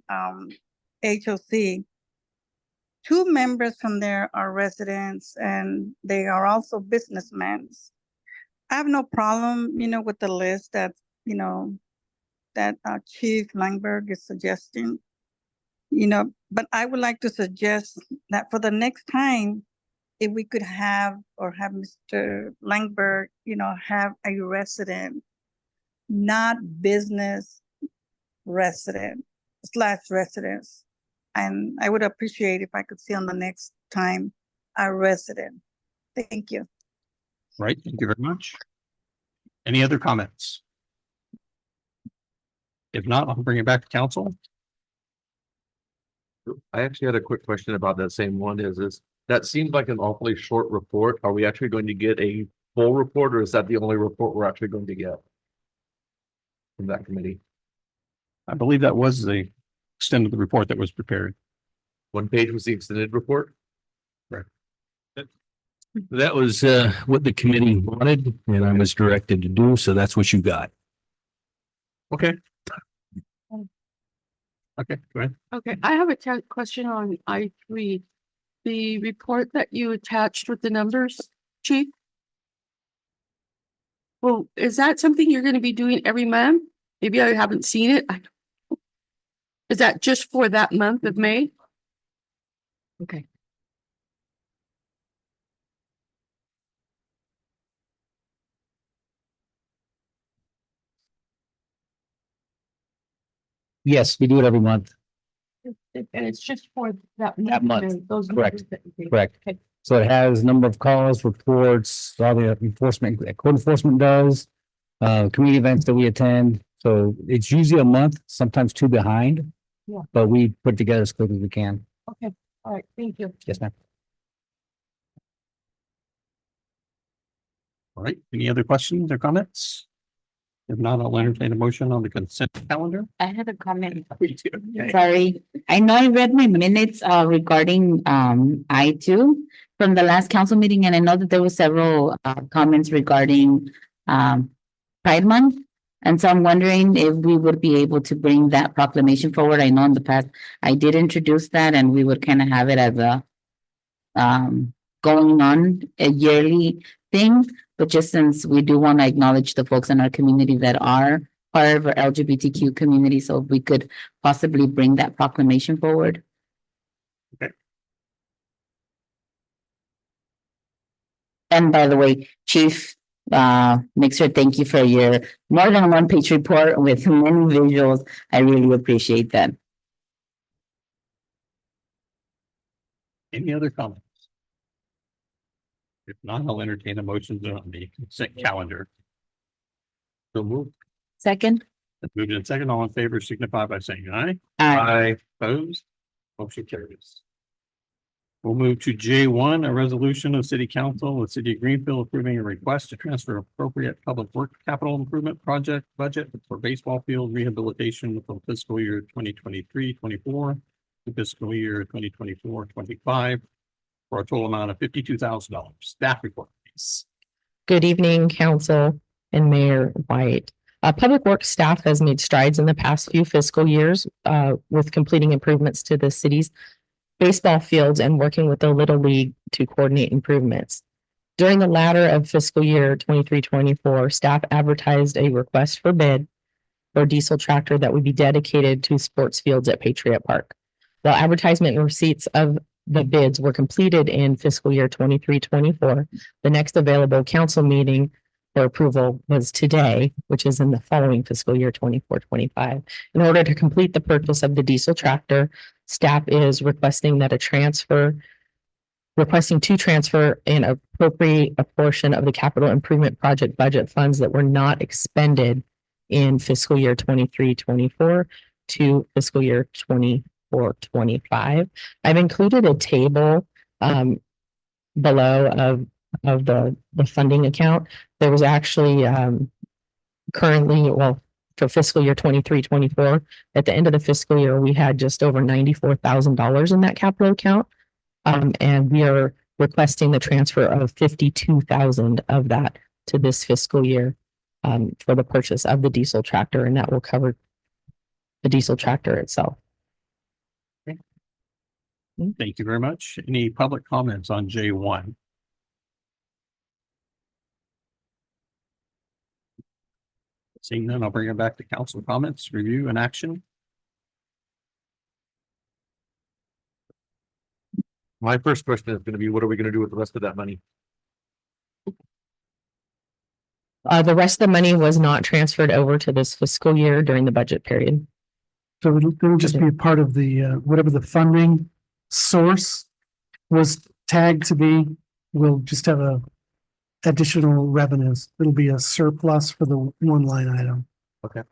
HOC. 2 members from there are residents and they are also businessmen. I have no problem, you know, with the list that, you know, that Chief Langberg is suggesting, you know, but I would like to suggest that for the next time, if we could have Mr. Langberg, you know, have a resident, not business resident / residents. And I would appreciate if I could see on the next time a resident. Thank you. Right. Thank you very much. Any other comments? If not, I'll bring it back to council. I actually had a quick question about that same one is that seems like an awfully short report. Are we actually going to get a full report or is that the only report we're actually going to get from that committee? I believe that was the extent of the report that was prepared. 1 page was the extended report? That was what the committee wanted and I was directed to do, so that's what you got. Okay. Okay, go ahead. Okay, I have a question on I3. The report that you attached with the numbers, Chief? Well, is that something you're going to be doing every month? Maybe I haven't seen it. Is that just for that month of May? Okay. Yes, we do it every month. And it's just for that month, May, those correct, numbers that you gave. correct. Okay. So it has number of calls, reports, all the enforcement, code enforcement does, community events that we attend. So it's usually a month, sometimes 2 behind. Yeah. But we put together as quick as we can. Okay, all right, thank you. Yes, ma'am. All right, any other questions or comments? If not, I'll entertain a motion on the consent calendar. I had a comment. Okay. Sorry, I know I read my minutes regarding I2 from the last council meeting, and I know that there were several comments regarding Pride Month. And so I'm wondering if we would be able to bring that proclamation forward. I know in the past I did introduce that, and we would kind of have it as a going on a yearly thing. But just since we do want to acknowledge the folks in our community that are part of our LGBTQ community, so if we could possibly bring that proclamation forward. Okay. And by the way, Chief Mixer, thank you for your more than one page report with many visuals. I really appreciate that. Any other comments? If not, I'll entertain a motion on the consent calendar. So moved. Second. Moved in second, all in favor signify by saying aye. Aye. Opposed? Motion carries. We'll move to J1, a resolution of City Council of the City of Greenfield approving a request to transfer appropriate public work capital improvement project budget for baseball field rehabilitation from fiscal year 2023-24 to fiscal year 2024-25 for a total amount of $52,000. Staff report, please. Good evening, Council and Mayor White. Public Works staff has made strides in the past few fiscal years with completing improvements to the city's baseball fields and working with the Little League to coordinate improvements. During the latter of fiscal year 23-24, staff advertised a request for bid for a diesel tractor that would be dedicated to sports fields at Patriot Park. While advertisement and receipts of the bids were completed in fiscal year 23-24, the next available council meeting for approval was today, which is in the following fiscal year 24-25. In order to complete the purchase of the diesel tractor, staff is requesting to transfer and appropriate a portion of the capital improvement project budget funds that were not expended in fiscal year 23-24 to fiscal year 24-25. I've included a table below of the funding account. There was actually currently, well, for fiscal year 23-24, at the end of the fiscal year, we had just over $94,000 in that capital account. And we are requesting the transfer of 52,000 of that to this fiscal year for the purchase of the diesel tractor, and that will cover the diesel tractor itself. Thank you very much. Any public comments on J1? Seeing none, I'll bring it back to council comments, review and action. My first question is going to be, what are we going to do with the rest of that money? The rest of the money was not transferred over to this fiscal year during the budget period. So it'll just be a part of the, whatever the funding source was tagged to be, we'll just have a additional revenues. It'll be a surplus for the one line item. Okay.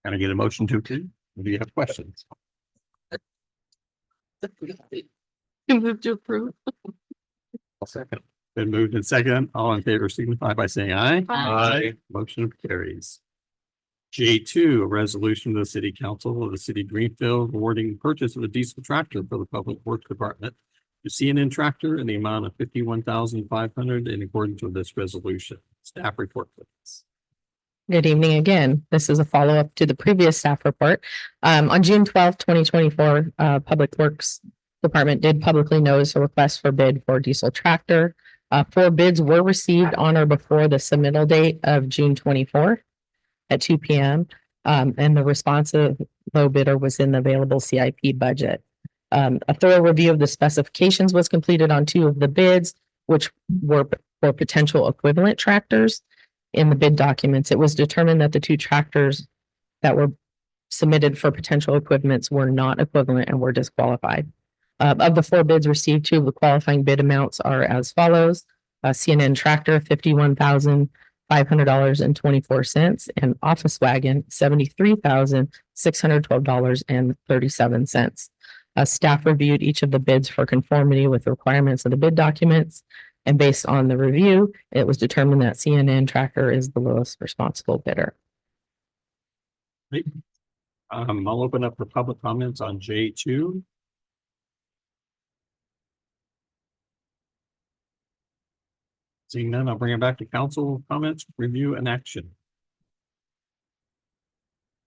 Can I get a motion to approve? Or do you have questions? Move to approve. I'll second. Been moved and second. All in favor signify by saying aye. Aye. Motion carries. J2, a resolution of the City Council of the City of Greenfield awarding purchase of a diesel tractor for the Public Works Department to CNN Tractor in the amount of $51,500 in accordance with this resolution. Staff report, please. Good evening again. This is a follow-up to the previous staff report. On June 12th, 2024, Public Works Department did publicly notice a request for bid for a diesel tractor. 4 bids were received on or before the submittal date of June 24th at 2 p.m. And the responsive low bidder was in the available CIP budget. A thorough review of the specifications was completed on 2 of the bids, which were for potential equivalent tractors. In the bid documents, it was determined that the 2 tractors that were submitted for potential equivalents were not equivalent and were disqualified. Of the 4 bids received, 2 of the qualifying bid amounts are as follows: CNN Tractor, $51,500.24, and Office Wagon, $73,612.37. Staff reviewed each of the bids for conformity with the requirements of the bid documents. And based on the review, it was determined that CNN Tracker is the lowest responsible bidder. I'll open up for public comments on J2. Seeing none, I'll bring it back to council comments, review and action.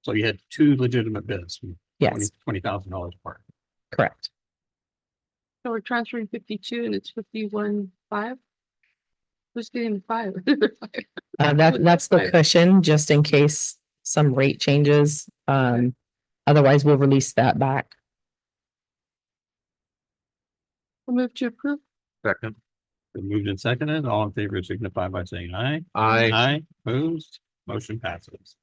So you had two legitimate bids. Yes, $20,000 apart. correct. So we're transferring 52 and it's 51.5. Who's getting the 5? That's the cushion, just in case some rate changes. Otherwise, we'll release that back. We'll move to approve. Second. Been moved and seconded. All in favor signify by saying aye. Aye. Opposed, motion passes.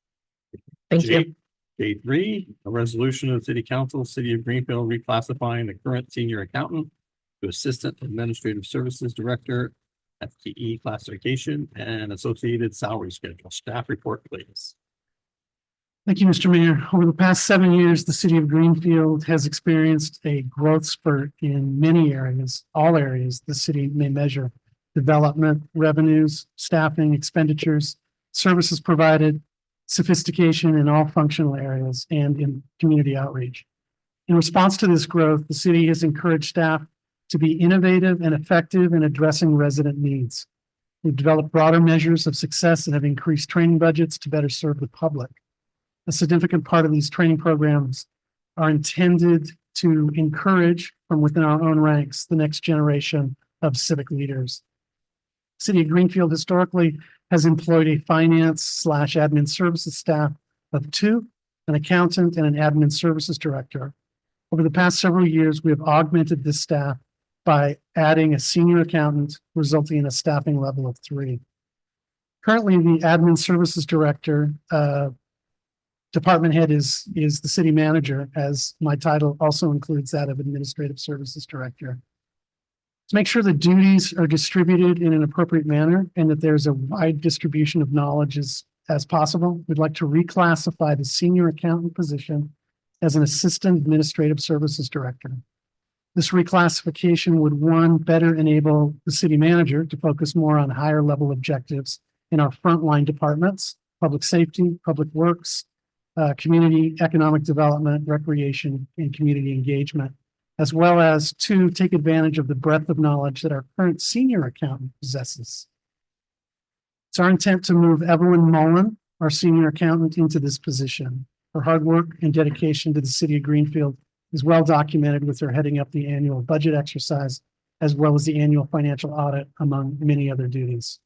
Thank you. J3, a resolution of the City Council, City of Greenfield reclassifying the current senior accountant to Assistant Administrative Services Director, FTE classification and associated salary schedule. Staff report, please. Thank you, Mr. Mayor. Over the past 7 years, the city of Greenfield has experienced a growth spurt in many areas, all areas the city may measure: development, revenues, staffing, expenditures, services provided, sophistication in all functional areas, and in community outreach. In response to this growth, the city has encouraged staff to be innovative and effective in addressing resident needs. We've developed broader measures of success and have increased training budgets to better serve the public. A significant part of these training programs are intended to encourage from within our own ranks the next generation of civic leaders. City of Greenfield historically has employed a finance/admin services staff of 2, an accountant and an admin services director. Over the past several years, we have augmented this staff by adding a senior accountant, resulting in a staffing level of 3. Currently, the admin services director, department head is the city manager, as my title also includes that of administrative services director. To make sure the duties are distributed in an appropriate manner and that there's a wide distribution of knowledge as possible, we'd like to reclassify the senior accountant position as an assistant administrative services director. This reclassification would, 1, better enable the city manager to focus more on higher level objectives in our frontline departments: public safety, public works, community economic development, recreation, and community engagement, as well as 2, take advantage of the breadth of knowledge that our current senior accountant possesses. It's our intent to move Evelyn Mullen, our senior accountant, into this position. Her hard work and dedication to the city of Greenfield is well documented, with her heading up the annual budget exercise, as well as the annual financial audit, among many other duties.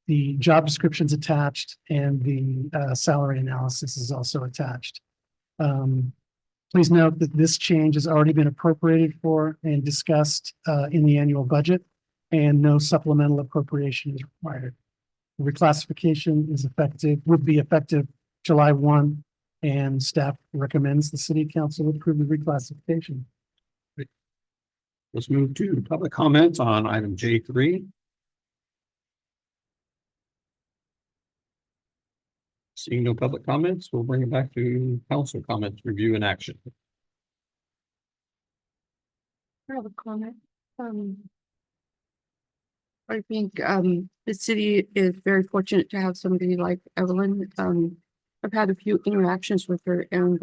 The job description's attached, and the salary analysis is also attached. Please note that this change has already been appropriated for and discussed in the annual budget, and no supplemental appropriation is required. The reclassification would be effective July 1, and staff recommends the city council approve the reclassification. Let's move to public comments on item J3. Seeing no public comments, we'll bring it back to council comments, review and action. I have a comment. I think the city is very fortunate to have somebody like Evelyn. I've had a few interactions with her, and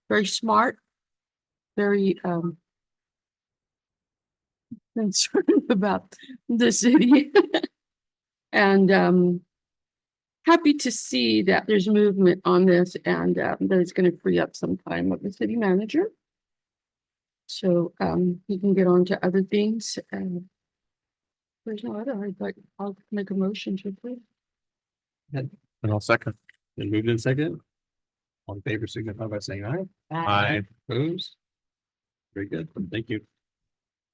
very smart, very concerned about the city, and happy to see that there's movement on this, and that it's going to free up some time with the city manager, so he can get on to other things. And there's no other. I'll make a motion to approve. And I'll second. Then moved in second. All in favor signify by saying aye. Aye. Opposed? Very good. Thank you.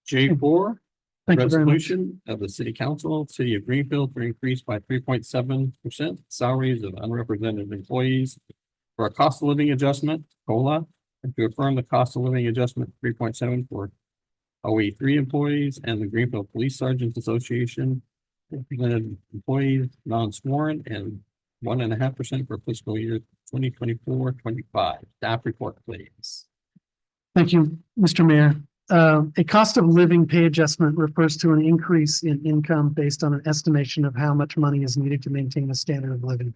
J4. Thank you very much. Resolution of the City Council, City of Greenfield, to increase by 3.7% salaries of unrepresented employees for a cost of living adjustment, COLA, and to affirm the cost of living adjustment 3.7 for OE3 employees and the Greenfield Police Sergeants Association represented employees non-sworn, and 1.5% for fiscal year 2024-25. Staff report, please. Thank you, Mr. Mayor. A cost of living pay adjustment refers to an increase in income based on an estimation of how much money is needed to maintain a standard of living.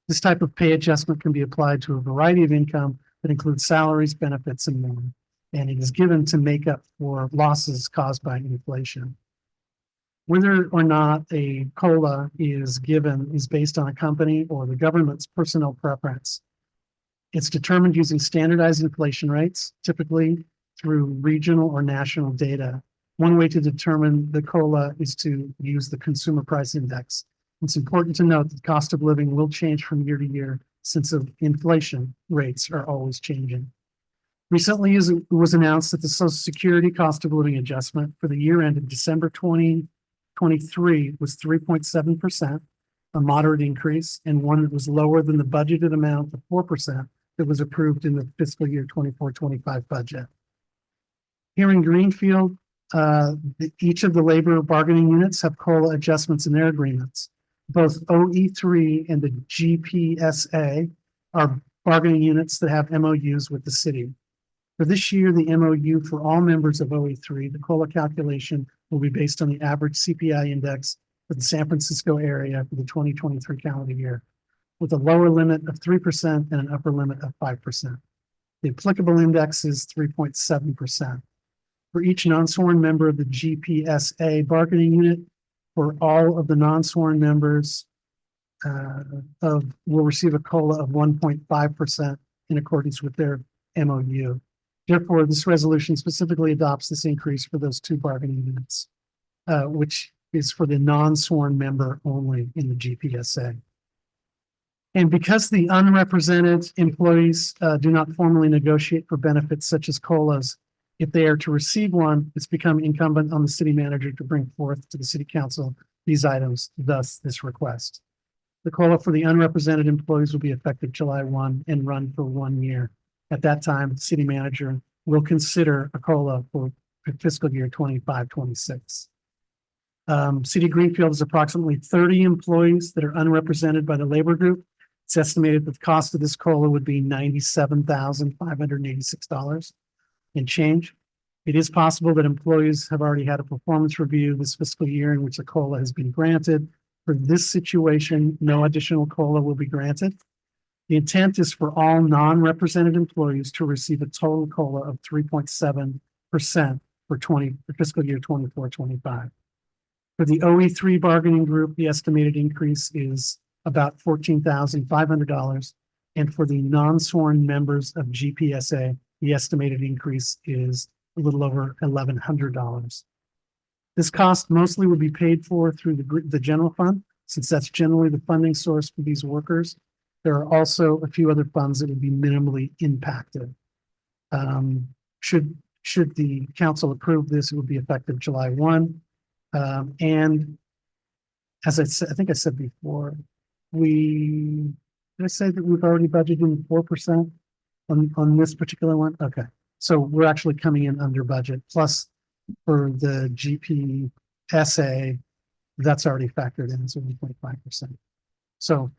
This type of pay adjustment can be applied to a variety of income that includes salaries, benefits, and more. And it is given to make up for losses caused by inflation. Whether or not a COLA is given is based on a company or the government's personnel preference. It's determined using standardized inflation rates, typically through regional or national data. One way to determine the COLA is to use the Consumer Price Index. It's important to note that the cost of living will change from year to year since inflation rates are always changing. Recently, it was announced that the Social Security cost of living adjustment for the year ended December 2023 was 3.7%, a moderate increase, and one that was lower than the budgeted amount of 4% that was approved in the fiscal year 24-25 budget. Here in Greenfield, each of the labor bargaining units have COLA adjustments in their agreements. Both OE3 and the GPSA are bargaining units that have MOUs with the city. For this year, the MOU for all members of OE3, the COLA calculation will be based on the average CPI index for the San Francisco area for the 2023 calendar year, with a lower limit of 3% and an upper limit of 5%. The applicable index is 3.7%. For each non-sworn member of the GPSA bargaining unit, for all of the non-sworn members will receive a COLA of 1.5% in accordance with their MOU. Therefore, this resolution specifically adopts this increase for those two bargaining units, which is for the non-sworn member only in the GPSA. And because the unrepresented employees do not formally negotiate for benefits such as COLAs, if they are to receive one, it's become incumbent on the city manager to bring forth to the city council these items, thus this request. The COLA for the unrepresented employees will be effective July 1 and run for 1 year. At that time, the city manager will consider a COLA for fiscal year 25-26. City of Greenfield is approximately 30 employees that are unrepresented by the labor group. It's estimated that the cost of this COLA would be $97,586 and change. It is possible that employees have already had a performance review this fiscal year in which a COLA has been granted. For this situation, no additional COLA will be granted. The intent is for all non-represented employees to receive a total COLA of 3.7% for fiscal year 24-25. For the OE3 bargaining group, the estimated increase is about $14,500. And for the non-sworn members of GPSA, the estimated increase is a little over $1,100. This cost mostly will be paid for through the general fund, since that's generally the funding source for these workers. There are also a few other funds that would be minimally impacted. Should the council approve this, it would be effective July 1. And as I said, I think I said before, did I say that we've already budgeted 4% on this particular one? Okay. So we're actually coming in under budget. Plus for the GPSA, that's already factored in, so 1.5%. So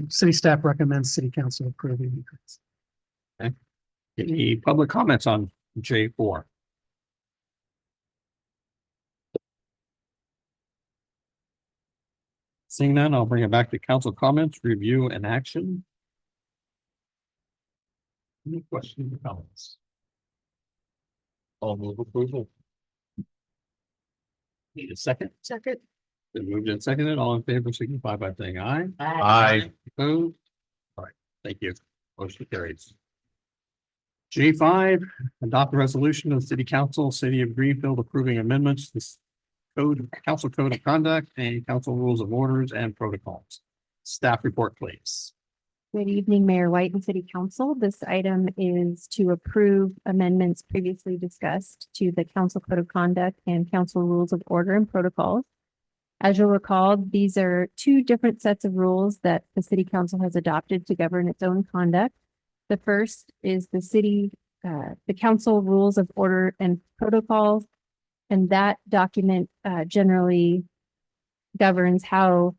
city staff recommends city council approve the increase. Okay. Any public comments on J4? Seeing none, I'll bring it back to council comments, review and action. Any questions or comments? I'll move approval. Need a second? Second. Been moved and seconded. All in favor signify by saying aye. Aye. Opposed? All right, thank you. Motion carries. J5, adopt a resolution of the City Council, City of Greenfield approving amendments to this council code of conduct and council rules of orders and protocols. Staff report, please. Good evening, Mayor White and City Council. This item is to approve amendments previously discussed to the Council Code of Conduct and Council Rules of Order and Protocols. As you'll recall, these are two different sets of rules that the City Council has adopted to govern its own conduct. The first is the Council Rules of Order and Protocols, and that document generally governs how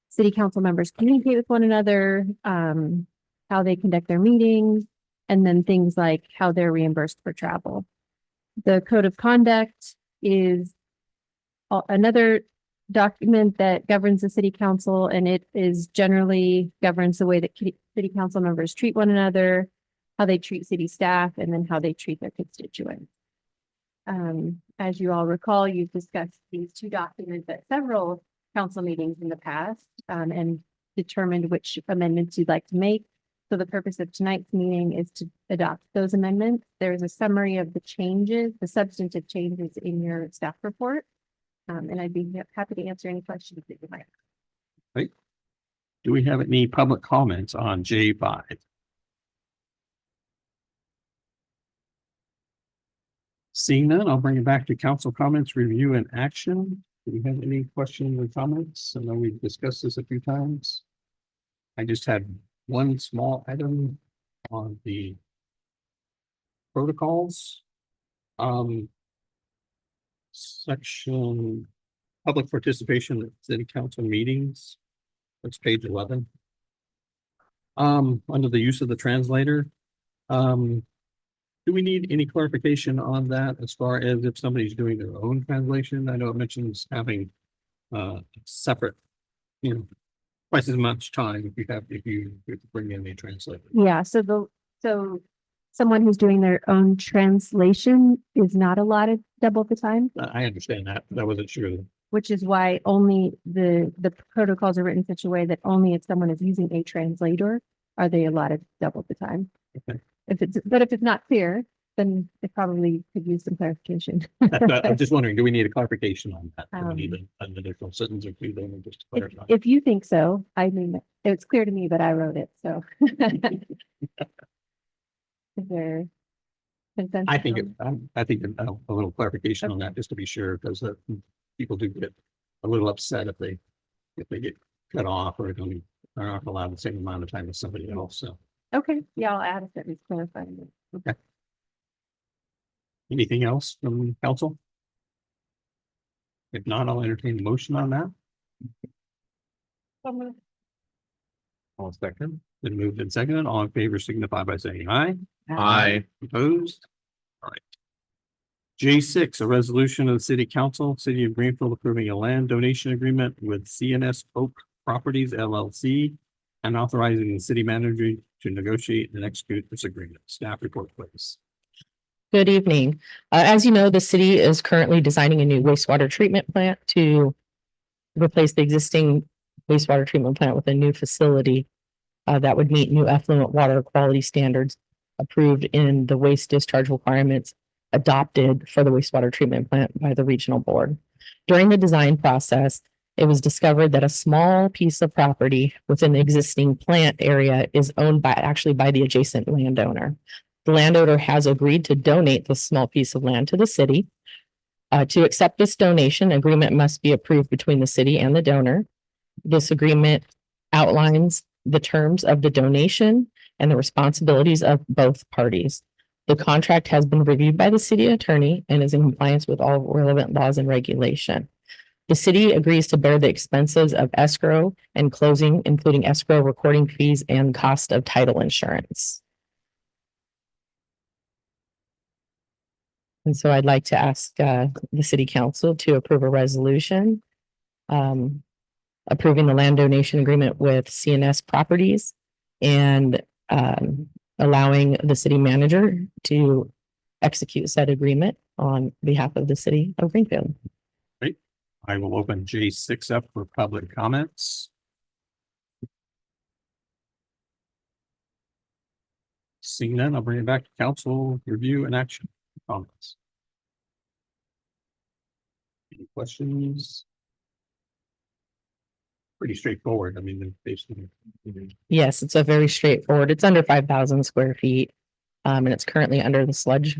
City Council members communicate with one another, how they conduct their meetings, and then things like how they're reimbursed for travel. The code of conduct is another document that governs the city council, and it is generally governs the way that city council members treat one another, how they treat city staff, and then how they treat their constituents. As you all recall, you've discussed these two documents at several council meetings in the past, and determined which amendments you'd like to make. So the purpose of tonight's meeting is to adopt those amendments. There is a summary of the changes, the substantive changes in your staff report. And I'd be happy to answer any questions that you might have. Do we have any public comments on J5? Seeing none, I'll bring it back to council comments, review and action. Do we have any questions or comments? I know we've discussed this a few times. I just had one small item on the protocols. Section public participation at city council meetings. That's page 11. Under the use of the translator. Do we need any clarification on that as far as if somebody's doing their own translation? I know it mentions having separate, twice as much time if you bring in a translator. Yeah, so someone who's doing their own translation is not allotted double the time, I understand that, but I wasn't sure. which is why only the protocols are written in such a way that only if someone is using a translator are they allotted double the time. Okay. If it's not clear, then it probably could use some clarification. I'm just wondering, do we need a clarification on that? Do we need an additional sentence or two there just to clarify? If you think so, I mean, it's clear to me, but I wrote it, so. Is there consensus? I think a little clarification on that, just to be sure, because people do get a little upset if they get cut off or don't are not allowed the same amount of time as somebody else. So, Okay, yeah, I'll add a sentence clarifying it. okay. Anything else from council? If not, I'll entertain a motion on that. One second. Then moved and seconded. All in favor signify by saying aye. Aye. Opposed? All right. J6, a resolution of the city council, city of Greenfield approving a land donation agreement with CNS Oak Properties LLC and authorizing the city manager to negotiate and execute this agreement. Staff report, please. Good evening. As you know, the city is currently designing a new wastewater treatment plant to replace the existing wastewater treatment plant with a new facility that would meet new effluent water quality standards approved in the waste discharge requirements adopted for the wastewater treatment plant by the regional board. During the design process, it was discovered that a small piece of property within the existing plant area is owned by the adjacent landowner. The landowner has agreed to donate this small piece of land to the city. To accept this donation, agreement must be approved between the city and the donor. This agreement outlines the terms of the donation and the responsibilities of both parties. The contract has been reviewed by the city attorney and is in compliance with all relevant laws and regulation. The city agrees to bear the expenses of escrow and closing, including escrow recording fees and cost of title insurance. And so I'd like to ask the city council to approve a resolution approving the land donation agreement with CNS Properties and allowing the city manager to execute said agreement on behalf of the city of Greenfield. Great. I will open J6 up for public comments. Seeing none, I'll bring it back to council review and action comments. Any questions? Pretty straightforward. I mean, basically. Yes, it's a very straightforward. It's under 5,000 square feet. And it's currently under the sludge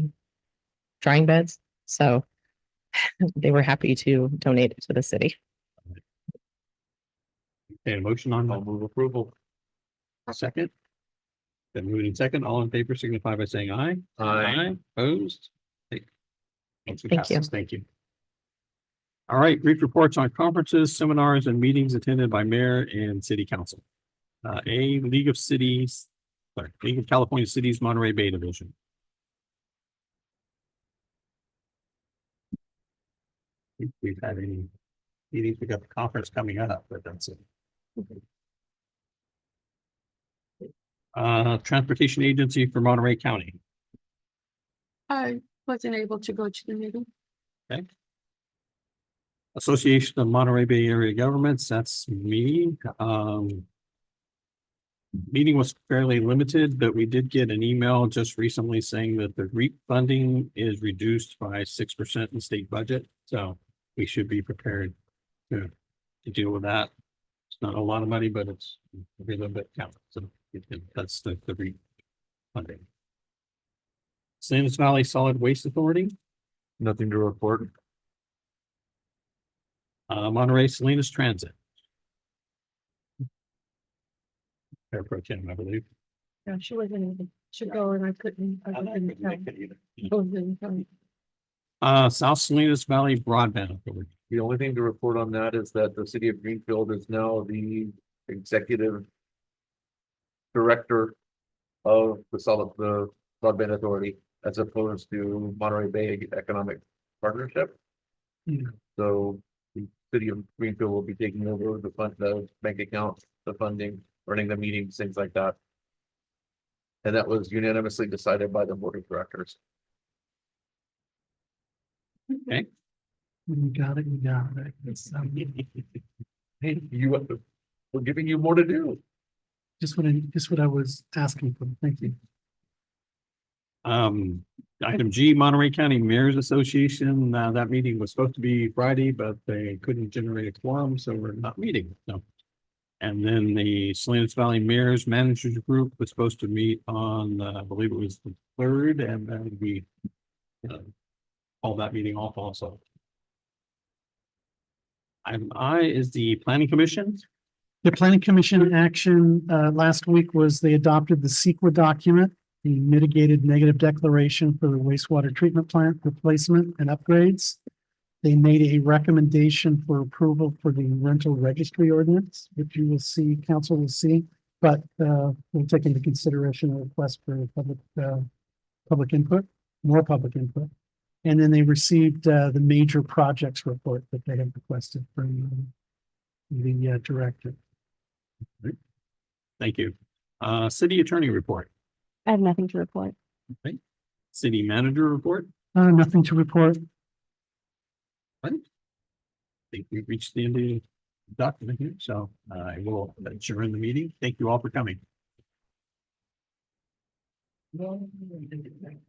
drying beds. So they were happy to donate it to the city. Okay, a motion on I'll move approval. second. Then moving second, all in favor signify by saying aye. Aye. Opposed? Motion Thank you. passes. Thank you. All right, brief reports on conferences, seminars, and meetings attended by mayor and city council. A League of Cities League of California Cities, Monterey Bay Division. If we've had any meetings, we got the conference coming up, but that's it. Transportation Agency for Monterey County. I wasn't able to go to the meeting. Association of Monterey Bay Area Governments, that's me. Meeting was fairly limited, but we did get an email just recently saying that the REAP funding is reduced by 6% in state budget. So we should be prepared to deal with that. It's not a lot of money, but it's every little bit counts. So that's the REAP funding. Salinas Valley Solid Waste Authority, Nothing to report. Monterey Salinas Transit. Mayor Pro Tem, I believe. Yeah, she wasn't able to go and I couldn't. South Salinas Valley Broadband Authority. The only thing to report on that is that the city of Greenfield is now the executive director of the broadband authority, as opposed to Monterey Bay Economic Partnership. Yeah. So the city of Greenfield will be taking over the fund, the bank account, the funding, running the meetings, things like that. And that was unanimously decided by the board of directors. Okay. You got it, you got it. It's, Hey, we're giving you more to do. just what I was asking for. Thank you. Item G, Monterey County Mayors Association, that meeting was supposed to be Friday, but they couldn't generate a quorum, so we're not meeting, so. And then the Salinas Valley Mayors Managers Group was supposed to meet on, I believe it was the 3rd, and then we called that meeting off also. Item I is the Planning Commission. The Planning Commission action last week was they adopted the CEQA document, the mitigated negative declaration for the wastewater treatment plant replacement and upgrades. They made a recommendation for approval for the rental registry ordinance, which you will see, council will see, but we'll take into consideration a request for public input, more public input. And then they received the major projects report that they have requested from the director. Thank you. City Attorney report. I have nothing to report. Okay. City Manager report. Nothing to report. I think we've reached the end of the document here, so I will adjourn the meeting. Thank you all for coming.